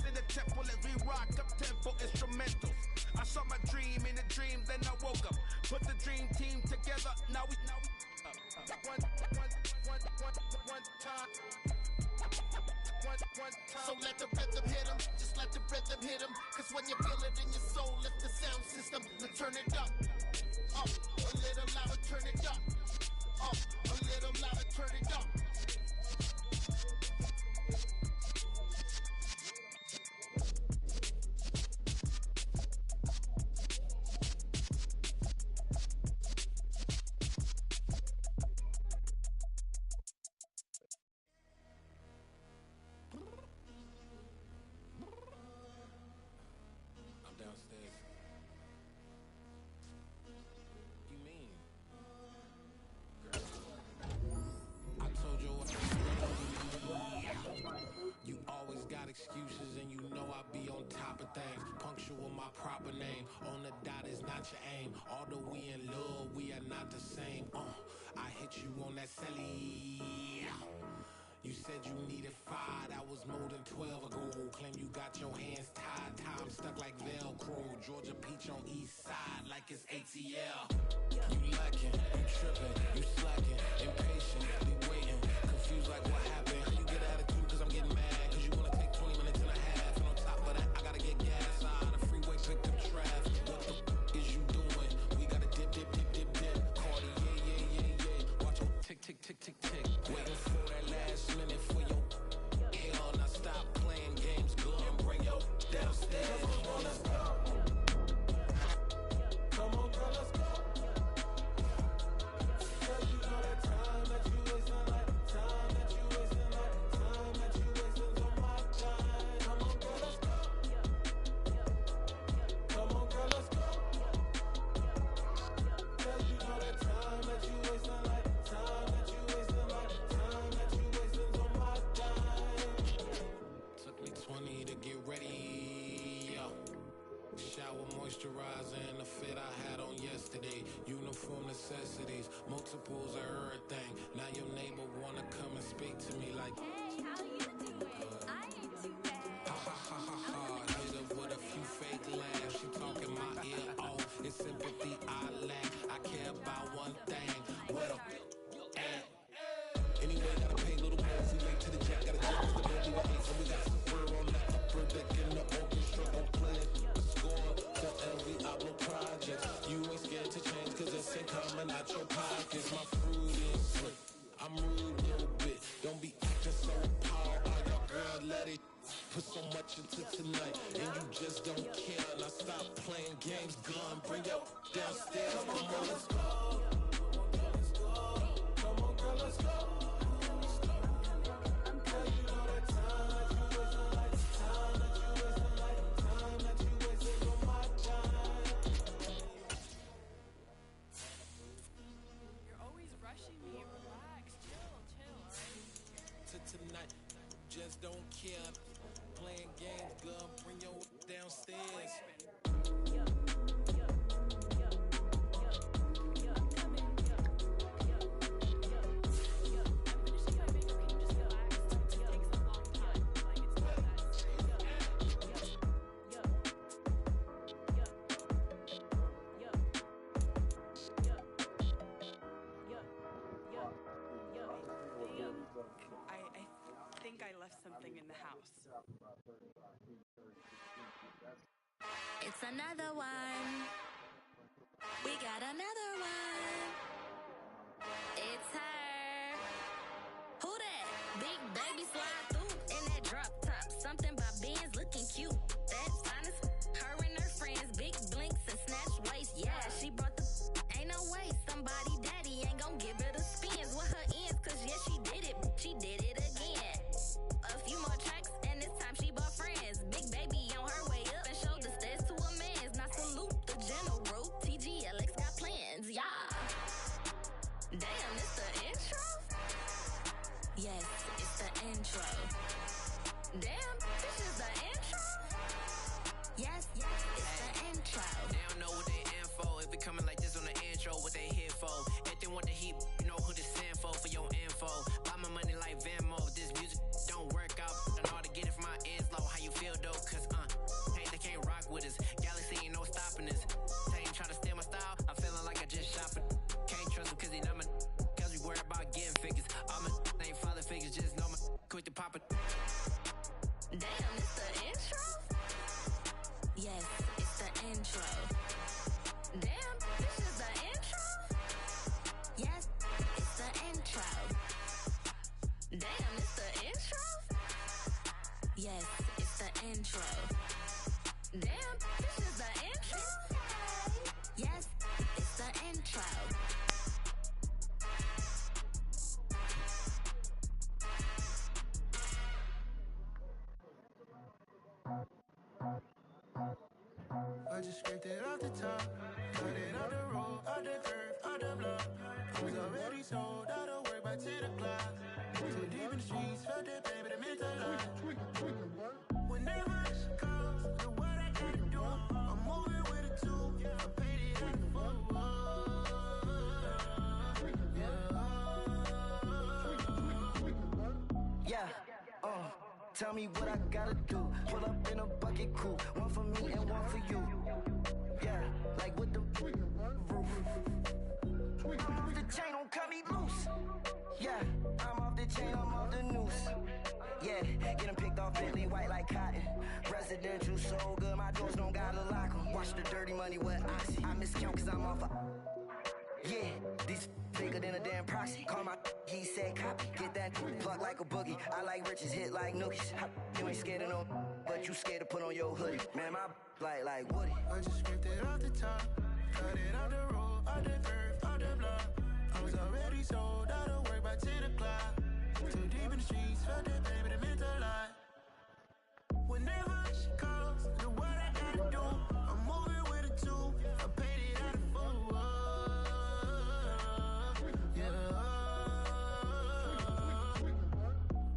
in the temple as we rock up tempo instrumentals. I saw my dream in a dream, then I woke up. Put the dream team together. Now we one time. So let the rhythm hit 'em, just let the rhythm hit 'em. Cause when you feel it in your soul, lift the sound system, let's turn it up. Up, a little louder, turn it up. Up, a little louder, turn it up. I'm downstairs. You mean? I told you you always got excuses and you know I be on top of things. Punctual my proper name. On the dot is not your aim. Although we in love, we are not the same. I hit you on that celly. You said you needed 5, that was more than 12 ago. Claim you got your hands tied, time stuck like Velcro. Georgia Peach on east side like it's ATL. You lacking, you tripping, you slacking, impatient, we waiting, confused like what happened. You get attitude cause I'm getting mad, cause you wanna take 20 minutes and a half. And on top of that, I gotta get gas out the freeway, pick up traffic. What the is you doing? We gotta dip. Cardi, yeah. Watch your tick. Waiting for that last minute for your hell. Now stop playing games, go and bring your downstairs. Come on, let's go. Come on, girl, let's go. Cause you know that time that you wasting, like time that you wasting, like time that you wasting on my time. Come on, girl, let's go. Come on, girl, let's go. Cause you know that time that you wasting, like time that you wasting, like time that you wasting on my time. Took me 20 to get ready. Shower moisturizer and the fit I had on yesterday. Uniform necessities, multiples of everything. Now your neighbor wanna come and speak to me like, hey, how you doing? I ain't too bad. ha. Hit her with a few fake laughs. She talking my ear off. It's sympathy I lack. I care about one thing. What a at. Anyway, gotta pay a little more. If we late to the jack, gotta jump to the baby with eight. So we got super on the upper deck in the orchestra. Don't play it. Score for every Ablo project. You ain't scared to change, cause this ain't coming out your pockets. My fruit is slick. I'm rude a little bit. Don't be acting so power. All your girl, let it put so much into tonight. And you just don't care. Now stop playing games, gun. Bring your downstairs. Come on, let's go. Come on, girl, let's go. It's another one. We got another one. It's her. Who that? Big baby slide through in that drop top. Something by Benz looking cute. That's honest. Her and her friends, big blinks and snatch waist. Yeah, she brought the. Ain't no way somebody daddy ain't gon' give her the spins with her ends. Cause yeah, she did it. She did it again. A few more tracks and this time she bought friends. Big baby on her way up and showed the stairs to a man's. Now salute the general. TGLX got plans. Yeah. Damn, it's the intro? Yes, it's the intro. Damn, this is the intro? Yes, it's the intro. They don't know what they in for. If we coming like this on the intro, what they here for? If they want the heat, you know who to send for your info. Buy my money like Venmo. If this music don't work out, I know how to get it from my ends low. How you feel though? Cause hey, they can't rock with us. Galaxy ain't no stopping us. They ain't trying to steal my style. I'm feeling like I just shopping. Can't trust him cause he not my. Cause we worry about getting figures. All my ain't father figures, just know my quick to pop it. Damn, it's the intro? Yes, it's the intro. Damn, this is the intro? Yes, it's the intro. Damn, it's the intro? Yes, it's the intro. Damn, this is the intro? Yes, it's the intro. I just scraped it off the top, got it off the road, off the curve, off the block. I was already sold out of work by 10 o'clock. Too deep in the streets, felt that pain, but it meant a lot. Whenever she calls, do what I gotta do. I'm moving with a two, I paid it at the full. Yeah, tell me what I gotta do. Pull up in a bucket crew, one for me and one for you. Yeah, like with the roof. I'm off the chain, don't cut me loose. Yeah, I'm off the chain, I'm off the noose. Yeah, getting picked off Bentley white like cotton. Residential so good, my doors don't gotta lock 'em. Watch the dirty money with oxy. I miscount cause I'm off a. Yeah, these bigger than a damn proxy. Call my he said copy. Get that plug like a boogie. I like riches, hit like nookies. You ain't scared of no, but you scared to put on your hoodie. Man, my like Woody. I just scraped it off the top, got it off the road, off the curve, off the block. I was already sold out of work by 10 o'clock. Too deep in the streets, felt that pain, but it meant a lot. Whenever she calls, do what I gotta do. I'm moving with a two, I paid it at the full.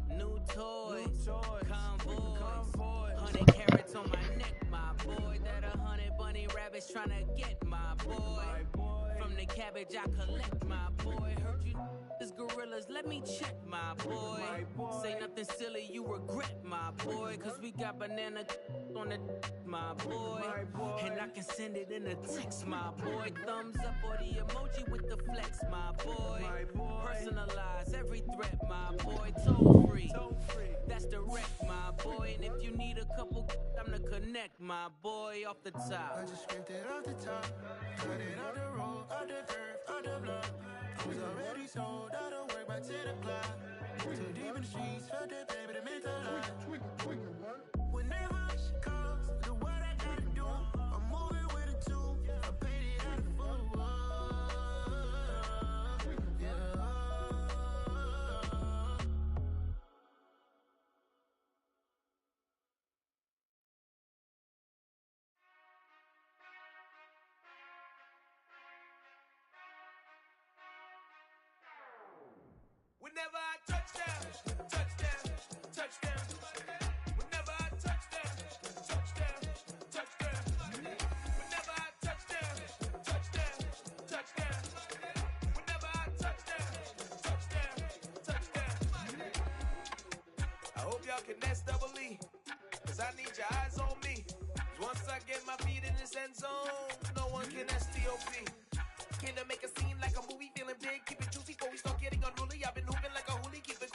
New toys, convoys, 100 carats on my neck, my boy. That 100 bunny rabbits tryna get my boy. From the cabbage I collect, my boy. Heard you is gorillas, let me check, my boy. Say nothing silly, you regret, my boy. Cause we got banana on the my boy. And I can send it in a text, my boy. Thumbs up or the emoji with the flex, my boy. Personalize every threat, my boy. Toll free, that's direct, my boy. And if you need a couple, I'm the connect, my boy. Off the top, I just scraped it off the top, got it off the road, off the curve, off the block. I was already sold out of work by 10 o'clock. Too deep in the streets, felt that pain, but it meant a lot. Whenever she calls, do what I gotta do. I'm moving with a two, I paid it at the full. Whenever I touch down, touchdown, touchdown. Whenever I touch down, touchdown, touchdown. Whenever I touch down, touchdown, touchdown. Whenever I touch down, touchdown, touchdown. I hope y'all can nest double E, cause I need your eyes on me. Once I get my feet in this end zone, no one can STOP. Can I make a scene like a movie, feeling big, keep it juicy before we start getting unruly. I've been hooping like a hoolie, keep it